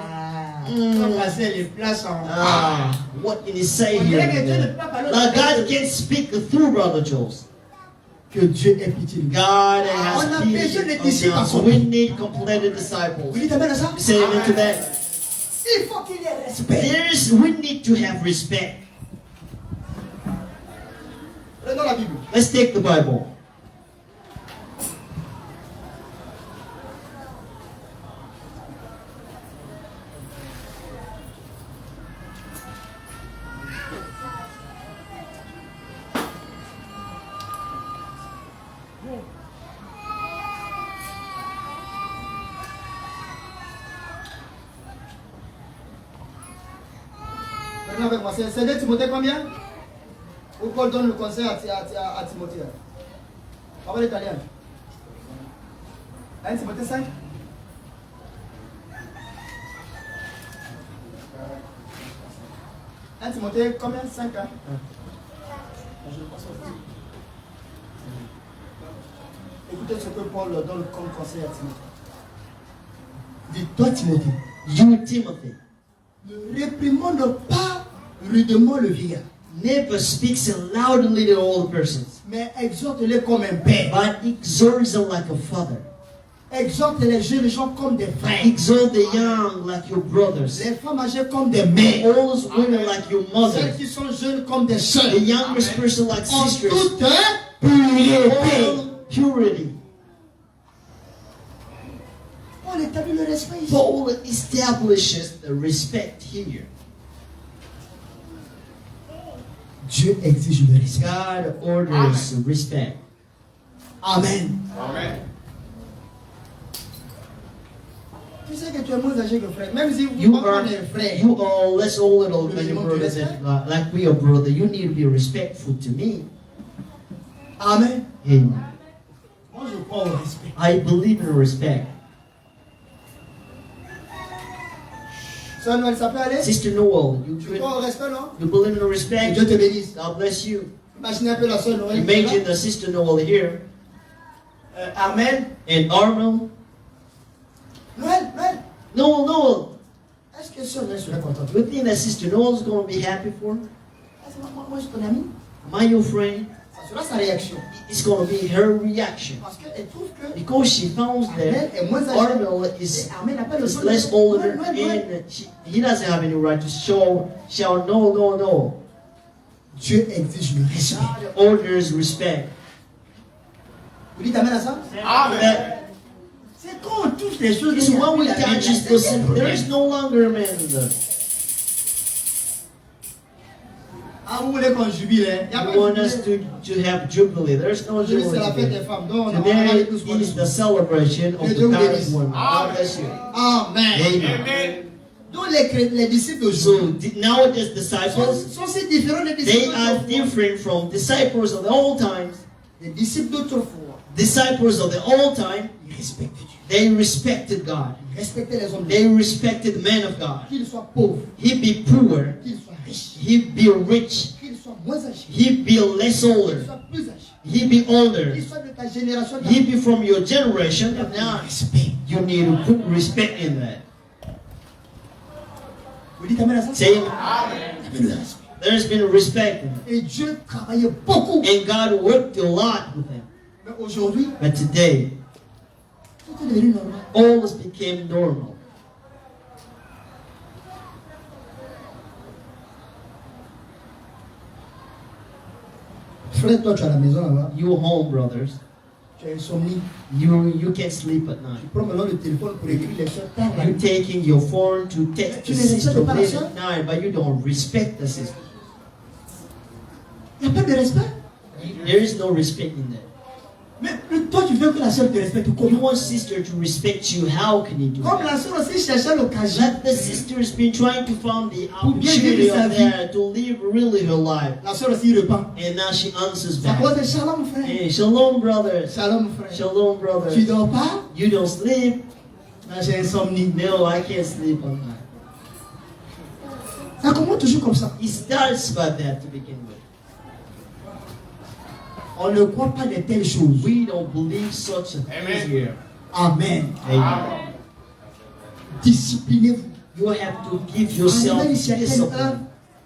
on va passer les places en... What can he say On here? dirait que Dieu ne peut pas parler Now au God can speak through brother Jules. Que Dieu ait pitié de nous. God On a has besoin de pity disciples on us. accomplis. We need completed disciples. Vous dites amen à ça? Say amen to that. Il faut qu'il y ait respect. We need to have respect. Prenons la Bible. Let's take the Bible. Maintenant avec moi, c'est 2 Timothée combien? Ou Paul donne le conseil à Timothée? Parole italienne. 1 Timothée 5. Timothée combien? 5 ans. Je le passe aussi. Écoutez ce que Paul donne comme conseil à Timothée. Dis-toi Timothée. You, Timothy, Ne réprimande pas rudement le vieillard. never speaks loudly to all the persons, mais exhorte-les comme un père. but exhorts them like a father. Exhorte les jeunes gens comme des frères. Exhort the young like your brothers. Les femmes âgées comme des mères. All those women like your Celles mothers. qui sont jeunes comme des sœurs. The youngest person like En sisters. toute pureté. All purity. On établit le respect ici. Paul establishes the respect here. Dieu exige le respect. God orders respect. Amen. Amen. Tu sais que tu es moins âgé que frère. Même si vous You on are est frère. less older than your brother, like we are brother. You need to be respectful to me. Amen. Amen. Moi je crois au respect. I believe in respect. Sœur Noël, ça peut aller? Sister Noel, Tu crois au respect, non? you believe in Que respect? Dieu te bénisse. God bless you. Imaginez un peu la sœur Noël. Imagine the Sister Noel here Amen. and Arnold. Noël, Noël. Noel. Est-ce que sœur Noël serait contente? You think that Sister Noel is going to be happy for? Moi, je suis ton ami. Am I your friend? Ça sera sa réaction. It's going to be her reaction. Parce qu'elle trouve que Because she found Amen that est moins âgé. Arnold is Amen n'a pas le droit de less dire, older Noël, Noël, Noël. and he doesn't have any right to shout no. Dieu exige le respect. God orders respect. Vous dites Amen à ça? Amen. C'est quand on touche les choses. It's when we touch this, there is no longer man. Ah, vous voulez qu'on jubile, hein? Il y a pas You want de us jubilé. to have jubilee. There's no Jubilé, c'est jubilee la fête des today. femmes. Donc, on a Today tous pour is the celebration of the married women. God bless you. Amen. Amen. Amen. Donc, les disciples So d'aujourd'hui nowadays disciples, sont si différents des they disciples are d'autrefois. different from disciples of the old times. Les disciples d'autrefois, Disciples of the old time, ils respectaient Dieu. they respected God. Ils respectaient les hommes de They Dieu. respected the man of God. Qu'ils soient pauvres, He be poor, qu'ils soient riches, he be rich, qu'ils soient moins âgés, he be less qu'ils older, soient plus âgés, he be older, qu'ils soient de ta génération. he be from your generation. Il y a Now un respect. you need to put respect in that. Vous dites Amen à ça? Say, Il y avait le respect. there's been respect in it. Et Dieu travaillait beaucoup. And God worked a lot with them. Mais aujourd'hui, But today, tout est devenu normal. all this became normal. Frère, toi, tu es à la maison là-bas. You home, brothers. Tu as insomnie. You can't sleep at night. Tu prends maintenant le téléphone pour écrire les choses tard la You're nuit. taking your phone to text Tu the ne sister respectes pas la late sœur? at night, but you don't respect the sister. Il n'y a pas de respect. There is no respect in that. Mais toi, tu veux que la sœur te respecte You comment? want sister to respect you, how can you do Comme that? la sœur aussi cherchait l'occasion. Let the sister's been trying to find the Pour bien opportunity vivre sa of vie. that to live really her life. La sœur aussi repart. And now she answers Ça cause back. de shalom, frère. Hey, shalom, brothers. Shalom, frère. Shalom, Tu brothers. dors pas? You don't sleep? Non, j'ai insomnie. No, I can't sleep all night. Ça commence toujours comme ça. It starts by that to begin with. On ne croit pas de telles choses. We don't believe such a thing Amen. here. Amen. Amen. Disciplinez-vous. You have to give En yourself une certaine heure, discipline.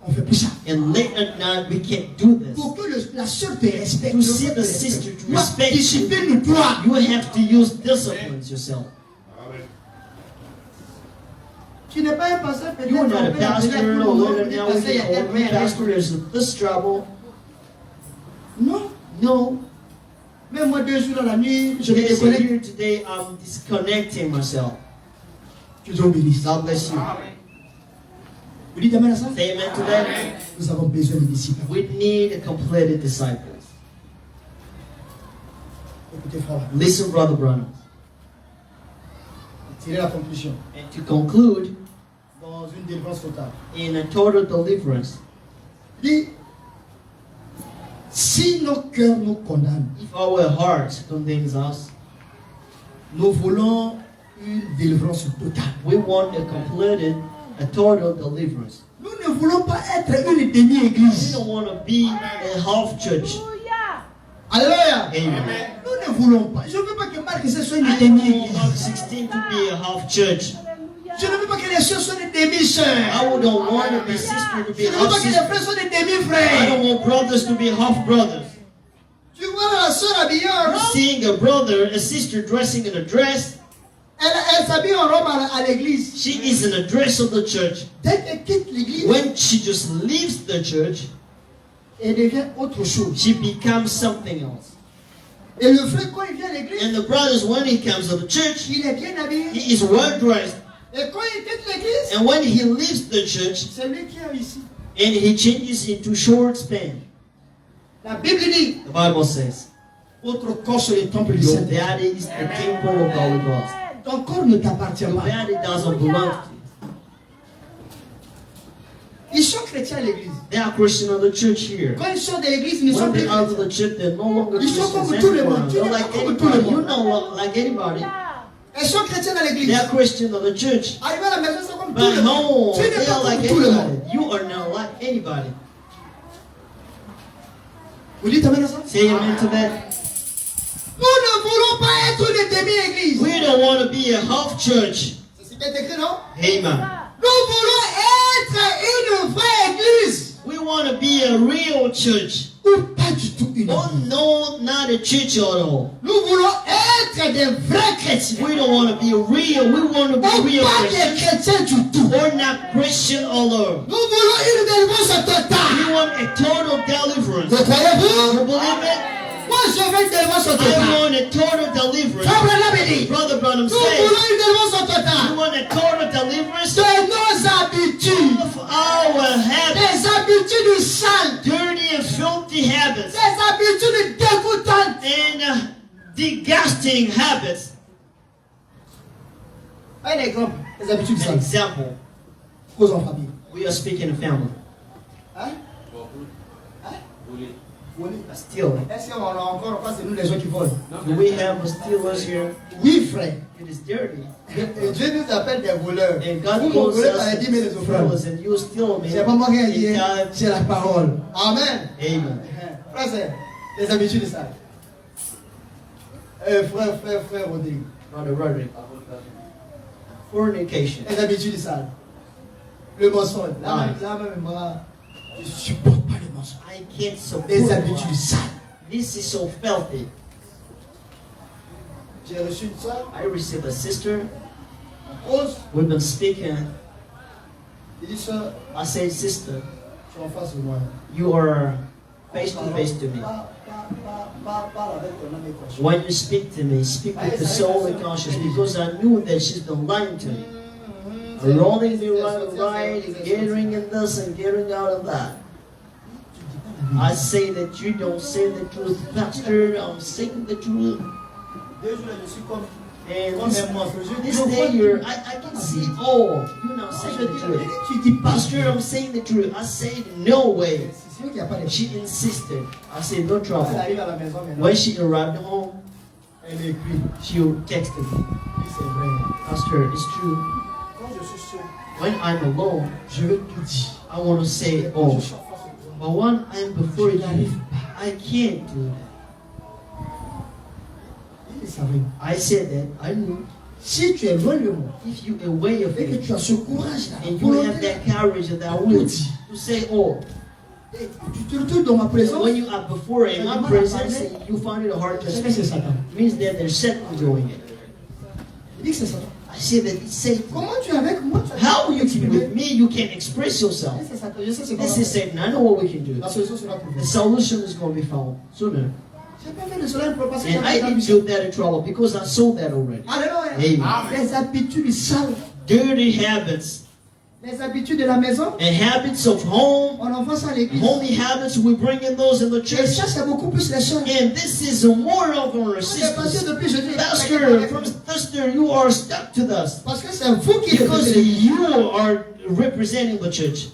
on fait plus ça. And late at night, we can't do this. Pour que la sœur te respecte, To le see frère the te sister respecte. to respect you, Discipline-toi. you have to use disciplines yourself. Tu n'es pas un pasteur, peut-être. You are not a on peut l'appeler à pastor tout or moment, later on dit, now we pasteur, il y a can tel call you frère. pastor, there's this trouble. Non. No. Même moi, 2 jours dans la nuit, je vais Yes, déconnecter. here today, I'm disconnecting myself. Que Dieu bénisse. God bless you. Vous dites Amen à ça? Say amen to that. Nous avons besoin de disciples. We need a completed disciples. Écoutez, frère, Listen, Brother Branham. tirez la conclusion. And to conclude, Dans une délivrance totale. in a total deliverance, Dit, si nos cœurs nous condamnent, if our hearts condemns us, nous voulons une délivrance totale. we want a total deliverance. Nous ne voulons pas être une We demi-église. don't want to be a half church. Alléluia. Amen. Nous ne voulons pas. Je ne veux pas que Marc ce soit une I don't demi-église. want 16 to be a half church. Je ne veux pas que les sœurs soient des demi-sœurs. I don't want to be sister to be Je ne veux half pas que les sister. frères soient des I demi-frères. don't want brothers to be half brothers. Tu vois la sœur habillée en robe. Seeing a brother, a sister dressing in a dress. Elle s'habille en robe à l'église. She is in a dress of the church. Dès qu'elle quitte l'église, When she just leaves the church, elle devient autre chose. she becomes something else. Et le frère, quand il vient à l'église, And the brothers, when he comes to the church, il est bien habillé. he is well dressed. Et quand il quitte l'église, And when he leaves the church, c'est lui qui est ici. and he changes into short span. La Bible dit, The Bible says, votre corps c'est le temple du your Saint-Esprit. body is the temple of the Holy Ghost. Ton corps ne t'appartient Your pas. body doesn't belong to you. Ils sont chrétiens à l'église. They are Christians of the church here. Quand ils sortent de l'église, ils ne sont When plus they out of chrétiens. the church, they're no longer Ils sont Christians comme tout le anymore. monde. They're like Comme tout le anybody. You monde. know, like anybody. Elles sont chrétiennes à l'église. They are Christians of the church. Arrivé à la maison, c'est comme tout But le monde. home, Tu n'es they pas are like comme tout le monde. anybody. You are not like anybody. Vous dites amen à ça? Say amen to that. Nous ne voulons pas être des demi-églises. We don't want to be a half church. C'est ce qui est écrit, non? Amen. Nous voulons être une vraie église. We want to be a real church. Ou pas du tout une Oh église. no, not a church at all. Nous voulons être des vrais chrétiens. We don't want to be real. We want to be Ou real pas des Christians. chrétiens du tout. We're not Christian alone. Nous voulons une délivrance totale. We want a total deliverance. Vous croyez-vous? You believe it? Moi, je veux une délivrance I totale. want a total deliverance. Frère Branham dit, Brother Branham nous says, voulons une délivrance we totale want a total deliverance de nos habitudes. of our habits, Des habitudes sales. dirty and filthy habits, Des habitudes dégoûtantes. and disgusting habits. Un exemple. Les habitudes An sales. example, Cause en famille. we are speaking of family. Hein? Voler. Stealing. Est-ce qu'on a encore pas c'est nous les gens qui volent? Do we have stealers here? Oui, frère. It is dirty. Et Dieu nous appelle des voleurs. And Vous God me calls volez par us les 10 000 les offrandes. stealers, and you steal me. C'est pas moi qui ai dit, in time. c'est la parole. Amen. Amen. Frère, c'est les habitudes sales. Frère Rodrigue. Brother Roderick. Fornication. Les habitudes sales. Le mensonge. Là, même moi, je ne supporte pas le mensonge. I can't support Les habitudes sales. This is so filthy. J'ai reçu une soeur. I received a sister. En cause, We've been speaking. il dit, soeur, I said, sister, tu es en face de moi. you are face to face to me. Parle avec ton âme et conscience. When you speak to me, speak with the soul and conscience, because I knew that she's been lying to me. Rolling me right, getting in this and getting out of that. I say that you don't say the truth, Pastor. I'm saying the truth. 2 jours, je suis comme And un this, mensonge. this day here, I can see all. You're not saying the truth. Tu dis pas. Pastor, I'm saying the truth. I said, no way. C'est lui qui a pas les She insisted. I said, no Elle trouble. arrive à la maison maintenant. When she arrived home, Elle écrit. she texted me, Oui, c'est vrai. Pastor, it's true. Quand je suis seul, When I'm alone, je veux tout dire. I want to say Quand all. je suis en face de toi, But when I'm before you, I can't do that. il savait. I said that. I knew. Si tu es loin de moi, If you away of et que me, tu as ce courage-là, and you have that courage and that will to say all, et tu te retrouves dans ma présence, when you are before in my presence and you find it hard to je sais que c'est speak, Satan. it means that there's Satan doing it. Il dit que c'est Satan. I said that it's Satan. Comment tu es avec moi? Tu as How you can with me, you can express yourself. C'est Satan. Je sais c'est This is Satan. I know what we can do. La solution sera trouvée. The solution is going to be found sooner. J'ai pas fait de cela pour passer And I didn't do that in trouble because I saw that already. Alléluia. Amen. Les habitudes sales, Dirty habits les habitudes de la maison, and habits of home, on envoie ça à l'église. homely habits, we bring in those in the Et church. ça, c'est beaucoup plus les sœurs. And this is more of our C'est parce sisters. que depuis je dis, Pastor, from Pastor, you are stuck to us parce que c'est vous qui because représentez you are representing the church.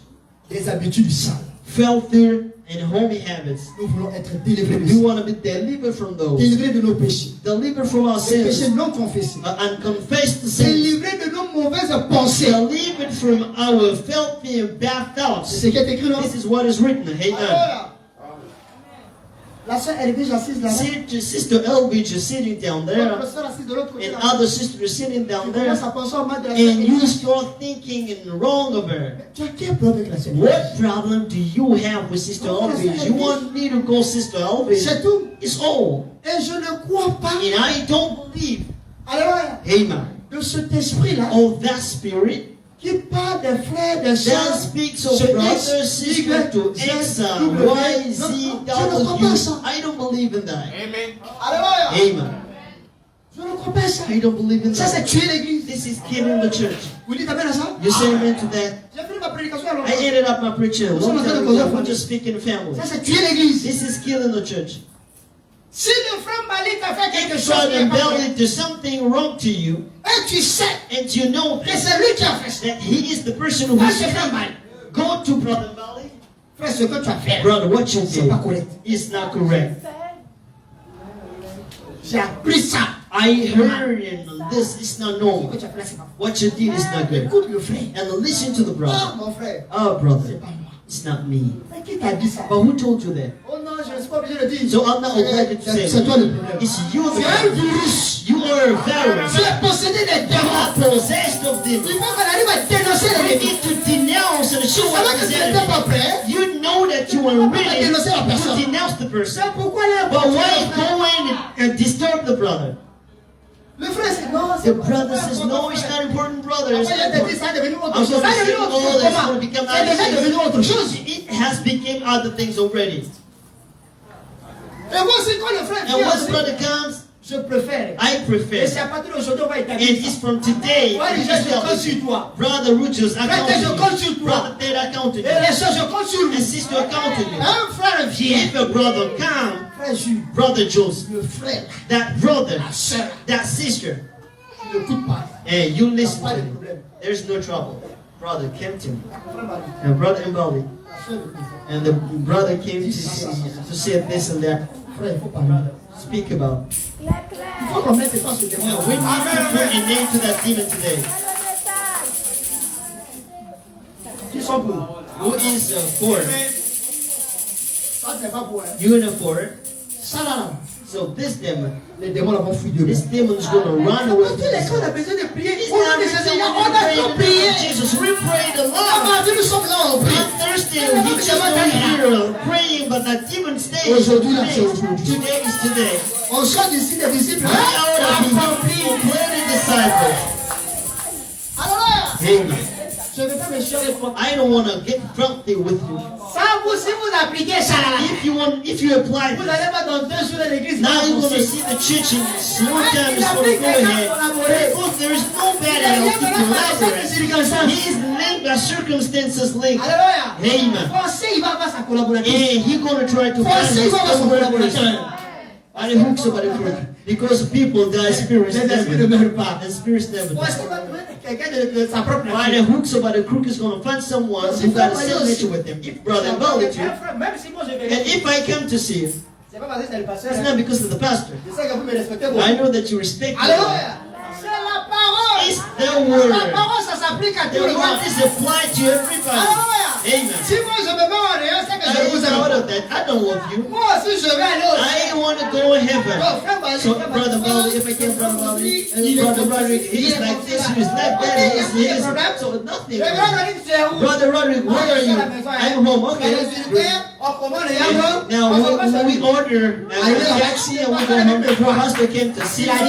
les habitudes sales. Filthy and homely habits. Nous voulons être délivrés de We ça. want to be delivered from those. Délivrés de nos péchés. Delivered from our Les péchés sins. non confessés. And confess the sins. Délivrés de nos mauvaises pensées. Delivered from our filthy and bad C'est thoughts. ce qui est écrit, non? This is what is written. Amen. Alléluia. La sœur Elvige assise là-bas. Sister Elvige is sitting down there. L'autre sœur assise de l'autre côté And là-bas. other sister is sitting down Tu there. commences à penser au mal de la And sœur you Elvige. start thinking wrong of her. Tu as quel problème avec la sœur Elvige? What problem do you have with Sister Elvige? You want me to go Sister Elvige? C'est tout. It's all. Et je ne crois pas. And I don't believe, Alléluia. amen, De cet esprit-là of that spirit qui parle des frères, des that sœurs. speaks of Ce brothers, X, sisters Y, to Z, X, W. Y, Z, Je ne crois pas ça. W. I don't believe in that. Alléluia. Amen. Je ne crois pas ça. I don't believe in Ça, c'est that. tuer l'église. This is killing the church. Vous dites amen à ça? You say amen to that? J'ai fini ma prédication à longtemps. I ended up my preaching a long time ago. We're just speaking family. Ça, c'est tuer l'église. This is killing the church. Si le frère Malik a fait quelque If chose qui Brother n'est pas Belly correct, did something wrong to you, et tu sais and you know que c'est lui qui a fait ça, that he is the person who va is chez frère Malik. go to Brother Belly. Frère, ce que tu as fait, Brother, what you c'est did pas correct. is not correct. J'ai appris ça. I heard it. This is not Ce normal. que tu as fait là, c'est pas correct. What you did is not good. Écoute le frère. And listen to the Ah, brother. mon frère, Oh, c'est brother, pas moi. it's not me. Mais qui t'a dit ça? But who told you that? Oh non, je ne suis pas obligé de dire. So I'm not obliged to say C'est toi le problème. it's you the Tu es un problem. virus. You are a virus. Tu es possédé des You démons. are possessed of Il demons. faut qu'on arrive à dénoncer You les démons. need to denounce and show Alors what que is tu n'étais pas prêt, You know that you are ready dénoncer la personne. to denounce the person. c'est pourquoi là, But why go in and disturb the brother? le frère c'est non, The c'est pas brother important, says, pas no, it's important. not important, brother. It's Après, not il a dit important. ça est devenu autre I'm chose. Ça est devenu going autre to chose. say, Comment? oh, become C'est déjà other devenu autre things. chose. It has become other things already. Et moi aussi, quand le frère And vient once aussi, brother comes, je préfère. I Et prefer. c'est à partir d'aujourd'hui, on va And établir it's ça. from today. Moi, je compte sur toi. Brother Rujus, I Frère, count je on compte sur you. toi. Brother Ted, I count on Et you. les soeurs, je compte sur And lui. sister, I count on you. Un frère vient. If a brother come, Frère Jules, brother Joseph, le frère, that brother, la soeur, that sister, tu n'écoutes pas. and you Il n'y a listen pas to de him, problème. there's no trouble. Brother came to me, Frère Malik, and brother Mbali, la soeur de Christ. and the brother came to say this and that, Frère, il faut parler. speak about. Il faut qu'on mette pas ce And démon. we need to put a name to that demon today. Qui sont pour? Who is for it? Ça, c'est pas pour elle. You're in for it. Ça, là, So this demon, les démons là vont fuir de this demon's gonna run away from Tous les this. cas, on a besoin de prier. It's Au nom not de written Jésus, that on a we trop pray in the name prié. of Jesus. We prayed a Ah, lot. mardi, nous sommes là, on prie. On Thursday, we just don't hear praying, but that demon stays. Aujourd'hui, là, c'est Today aujourd'hui. is today. On sort d'ici des disciples. We are the completed disciples. Alléluia. Amen. Je ne vais pas me chier avec toi. I don't want to get drunk there with you. Ça, vous, si vous appliquez ça là, If you apply vous this, allez pas dans 2 jours à l'église. now you're going to Vous see the church in slow time is going to go ahead. Because there is no bad help to collaborate. He is linked by circumstances linked. Alléluia. Amen. Français, il va avoir sa collaboratrice. And he's going to try to find Français, his il va avoir son collaborators. collaborateur. And he hooks somebody for it. Because people, their spirits Les esprits ne never. meurent pas. And spirits never. Français, il va trouver quelqu'un de sa propre Why the nature. hook somebody crook is going to find someone who got a same nature with him. If brother involved you, Même si moi je vais. and if I come to see you, C'est pas parce que c'est le pasteur. it's not because of the pastor. Je sais que vous me respectez I beaucoup. know that you respect me. Alléluia. C'est la parole. It's the word. La parole, ça s'applique à The tout le monde. word is applied to everybody. Alléluia. Amen. Si moi je me mets en rien, c'est que je I vous ain't out aime. of that. I don't love you. Moi aussi je vais aller au I want to go in heaven. Oh, frère Malik, So, frère brother Malik, Bali, if I can, brother Bali, and brother Roderick, he's like this, he's like that, he's so nothing. Le grand Malik, c'est où? Brother Roderick, where are you? I'm home. Okay. On commande les yams. Now we order a taxi and we go home. The pastor came to see us.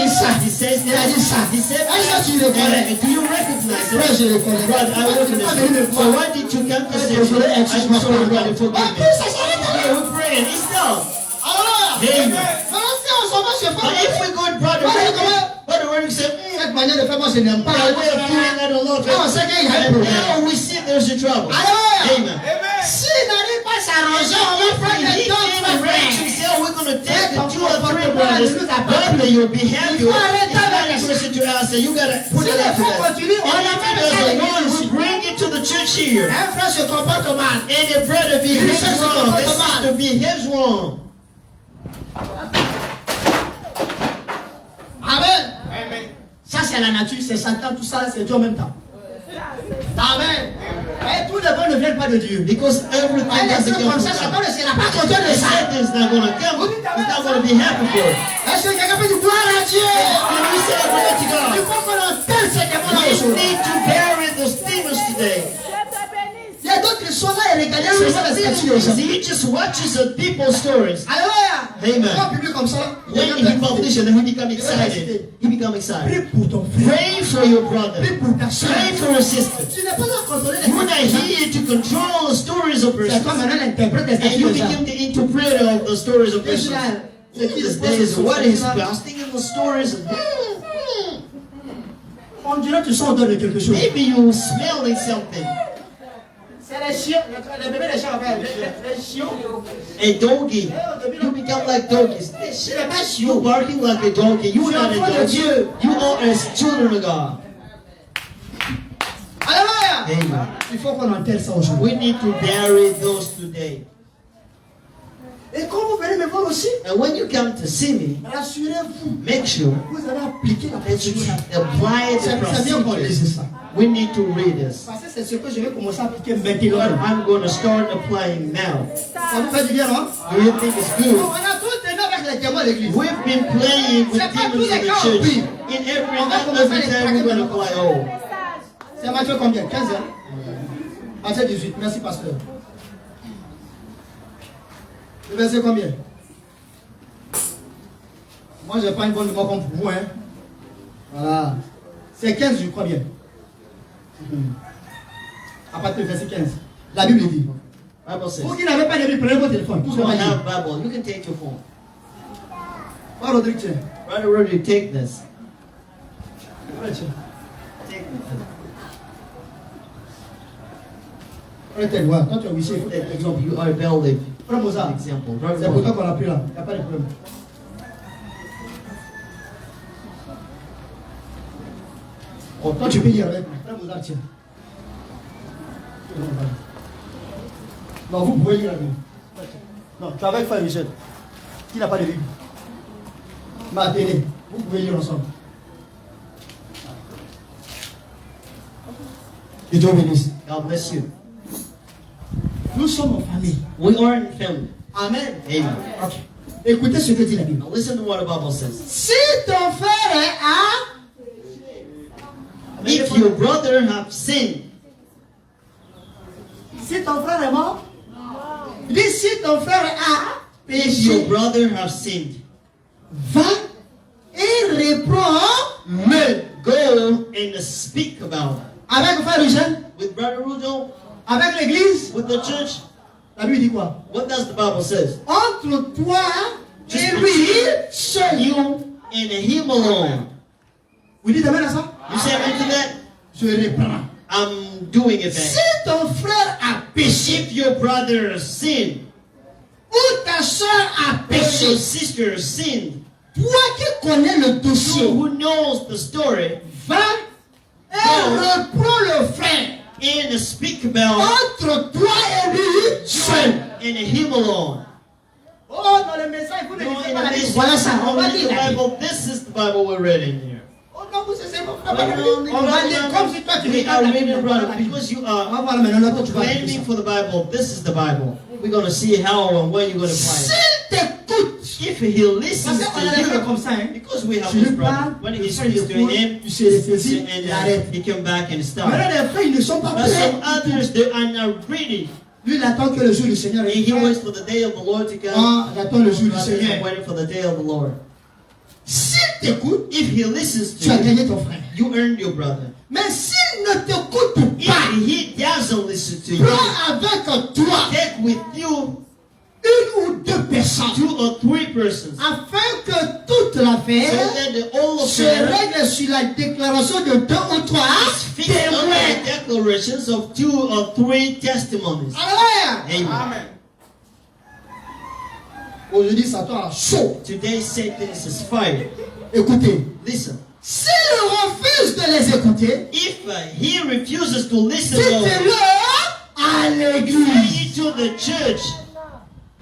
He says that. He said that. Do you recognize it? Brother, I recognize it. So why did you come to say? I'm sorry, brother, forgive me. Yeah, we're praying. It's done. Amen. But if we go, brother Roderick said, Cette manière de faire, moi je n'aime pas. "My way of doing that a lot." Ah, c'est qu'il y a un And problème. now we see there's a trouble. Alléluia. Amen. S'il n'arrive pas à s'arranger, on va prendre He les autres came and frères. he said, we're going to take the 2 or 3 brothers, but you'll be happy. It's not a person to us, and you got to put it up to that. And if there's one, we bring it to the church here. Un frère se comporte mal. And the brother behaves wrong, the sister behaves wrong. Amen. Ça c'est la nature, c'est Satan, tout ça là, c'est Dieu en même temps. Amen. Et tous les bons ne viennent pas de Dieu. Because everything doesn't come Comme from ça, God. Satan ne sera pas content de ça. Satan's not going to come. He's not going to be happy for it. Est-ce que quelqu'un peut dire gloire à Dieu? Can we celebrate to Il God? faut qu'on enterre ces démons-là We aujourd'hui. need to bury those demons today. Il y a d'autres qui sont là et regardent seulement les statues des gens. He just watches the people's stories. Alléluia. Amen. Quand public comme ça, When he publishes and when he becomes excited, he becomes excited. prie pour ton frère. Pray for your brother. Prie pour ta soeur. Pray for your sister. Tu n'es pas là à contrôler les You're not here to control the stories of C'est toi persons. maintenant l'interprète des And statues you des gens. become the interpreter of the stories of persons. Israël. In these days, what is fasting in the stories? On dirait que tu sens odeur de quelque chose. Maybe you smelling something. C'est les chiens, les bébés des chiens, les chiots. A donkey. You become like donkeys. You barking like a donkey. You are not a donkey. You are as children of God. Alléluia. Amen. Il faut qu'on enterre ça aujourd'hui. We need to bury those today. Et quand vous venez me voir aussi, And when you come to see me, rassurez-vous, make sure vous allez appliquer la that you procédure. apply the C'est bien qu'on procedures. lise ça. We need to read this. Parce que c'est ce que je vais commencer à appliquer What maintenant. I'm going to start applying now. Ça vous fait du bien, non? Do you think it's good? On a tous tenu avec les témoins de l'église. We've been playing with C'est pas demons tous les in the cas, church. oui. In every time we're going to apply all. C'est Matthieu combien? 15 ans? Matthieu 18. Merci, pasteur. Le verset combien? Moi, je n'ai pas une bonne mémoire comme pour vous, hein. Voilà. C'est 15, je crois bien. À partir du verset 15. La Bible dit. Bible says, Vous qui n'avez pas de Bible, prenez votre téléphone. you don't have Bible, you can take your phone. Pas Rodrigue, tiens. Brother Rudy, take this. Ouais, tiens. Take it. Prends tes doigts. Quand tu es huissier, il faut tes exemples. You are valid. Prends Mozart. Example. C'est pour toi qu'on l'a pris là. Il n'y a pas de problème. Oh, toi, tu peux lire avec moi. Prends Mozart, tiens. Non, vous pouvez lire avec moi. Non, tu es avec Frère Michel. Qui n'a pas de Bible? Ma télé. Vous pouvez lire ensemble. Que Dieu bénisse. God bless you. Nous sommes en famille. We are in family. Amen. Amen. Ok. Écoutez ce que dit la Bible. Now listen to what the Bible says. Si ton frère est à... If your brother have sinned, Si ton frère est mort, dis si ton frère a if your péché, brother have sinned, va et reprends-le. go and speak about Avec frère Michel, it. With Brother Rudo, avec l'église, with the church, la Bible dit quoi? what does the Bible says? Entre toi et lui seul. You and him alone. Vous dites amen à ça? You say amen to that? Je reprends. I'm doing it Si then. ton frère a péché, If your brother sinned, ou ta soeur a or péché, your sister sinned, toi qui connais le you dossier, who knows the story, va et reprends le frère. and speak about Entre toi et lui seul. and him alone. Oh, dans le message, vous ne No, lisez in pas la Bible. this, Voilà ça, on va in lire the la Bible. Bible, this is the Bible we're reading here. Oh non, vous savez pas, on va lire comme si toi tu We regardes are la reading, Bible. brother, because you On are va voir maintenant là, toi tu vas lire claiming ça. for the Bible. This is the Bible. We're going to see how and when you're going to S'il apply it. t'écoute, If he listens parce qu'on a to des frères you, comme ça, hein. because we have Tu this lui brother, parles, when le he frère il speaks to écoute, him, tu se réfléchis, and il arrête. he come back and Maintenant, stop. les frères, ils ne sont pas But some prêts. others, they are not ready. Lui, il attend que le jour du Seigneur And he arrive. waits for the day of the Lord to come. Moi, j'attends le jour du Others are Seigneur. waiting for the day of the Lord. S'il t'écoute, If he listens tu as to you, gagné ton frère. you earned your brother. Mais s'il ne t'écoute pas, If he doesn't listen to you, prends avec toi take with you une ou deux personnes 2 or 3 persons, afin que toute so l'affaire that the whole se affair règle sur la déclaration de 2 ou 3 is fixed on témoins. the declarations of 2 or 3 testimonies. Alléluia. Amen. Aujourd'hui, Satan a chaud. Today Satan is fired. Écoutez, Listen, s'il refuse de les écouter, if he refuses to listen, dites-le à say l'église. it to the church.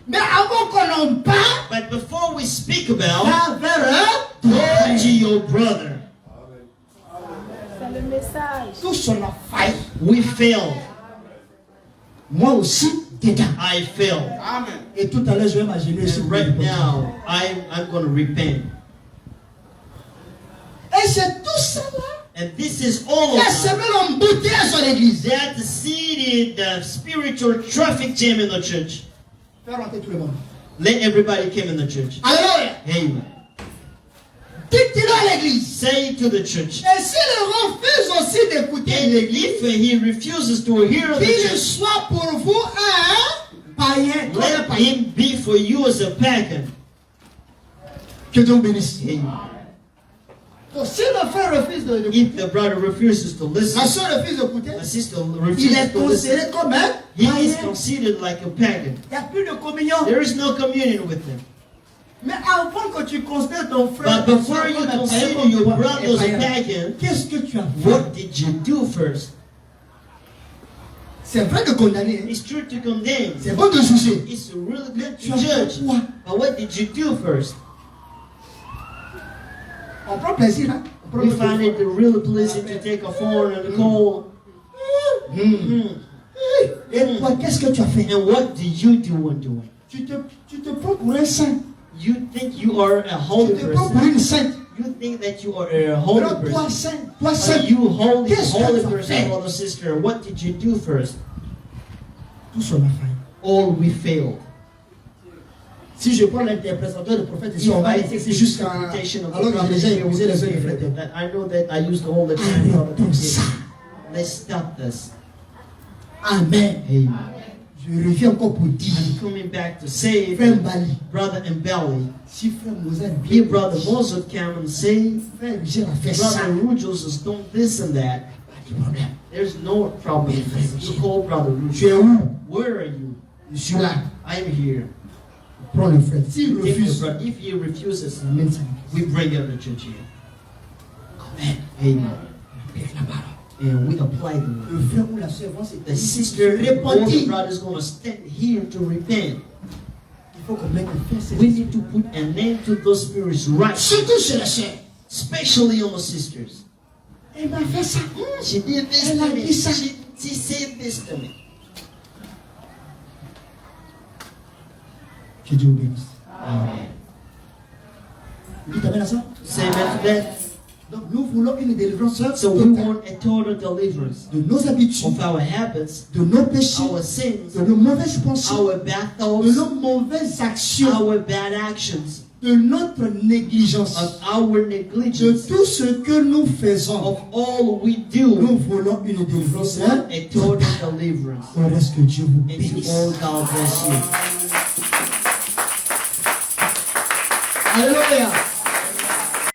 Mais avant qu'on en parle, But before we speak about, va vers go eux. to your brother. C'est le message. Tous on a failli. We failed. Moi aussi, dedans. I failed. Amen. Et tout à l'heure, je vais m'agir ici. And right now, I'm going to repent. Et c'est tout ça là. And this is all Il a of semé l'embouteillage dans l'église. that seeded the spiritual traffic jam in the church. Faire rentrer tout le monde. Let everybody come in the church. Alléluia. Amen. Dites-le à l'église. Say to the church. Et s'il refuse aussi d'écouter And l'église, if he refuses to hear the qu'il church, soit pour vous un païen. let him be for you as a pagan. Que Dieu vous bénisse. Amen. Donc, si le frère refuse de If the brother refuses to la listen, soeur refuse d'écouter, the sister il refuses est to listen, considéré comme un he is païen. considered like a pagan. Il n'y a plus de communion. There is no communion with him. Mais avant que tu considères ton frère, But before you consider your brother as a pagan, qu'est-ce que tu as fait? what did you do first? C'est vrai de condamner. It's true to condemn. C'est bon de juger. It's really good Tu to as fait judge. quoi? But what did you do first? On prend plaisir, hein? On prend We plaisir. find it really pleasant to take a phone and a call. Et toi, qu'est-ce que tu as fait? And what do you do when doing? Tu te prends pour un saint. You think you are a holy Tu te prends pour person. une sainte. You think that you are a holy Alors, toi, person. saint, toi, Are saint. you holy, Qu'est-ce que holy tu as person, fait? brother, sister? What did you do first? Tout sur la faille. All we failed. Si je prends l'interprétateur de prophète ici, If on va I être take the jusqu'à. interpretation of the Alors que j'ai déjà prophet, épousé les heures de frère. that I know that I used all the time. brother, to Arrêtons say, ça. let's stop this. Amen. Amen. Je reviens encore pour dire. I'm coming back to say, Frère Mbali, brother Mbali, si frère Mozart here brother Moses come and say, frère Michel a fait ça, brother Rujos has done this and that. pas de problème. There's no problem. You call brother Tu es Rujos. où? Where are you? Je suis là. I'm here. Prends le frère. S'il If, refuse, if he refuses, amène ça. we bring him to church here. Amen. Amen. Avec la parole. And we apply the word. Le frère ou la sœur vont se The sister or the repentir. brother is going to stand here to repent. Il faut qu'on mette un fin. We need to put a name to those spirits right, Surtout chez la sœur. especially on the sisters. Elle m'a fait ça. She did this Elle to a me. dit ça. She said this to me. Que Dieu vous bénisse. Amen. Dites amen à ça. Say amen to that. Donc nous voulons une délivrance So we totale want a total deliverance de nos habitudes, of our habits, de nos péchés, our sins, de nos mauvaises pensées, our bad de thoughts, nos mauvaises actions, our bad actions, de notre négligence, of our de negligence, tout ce que nous faisons. of all we do. Nous voulons une délivrance A total deliverance. au reste que Dieu vous And to bénisse. all God bless you. Alléluia.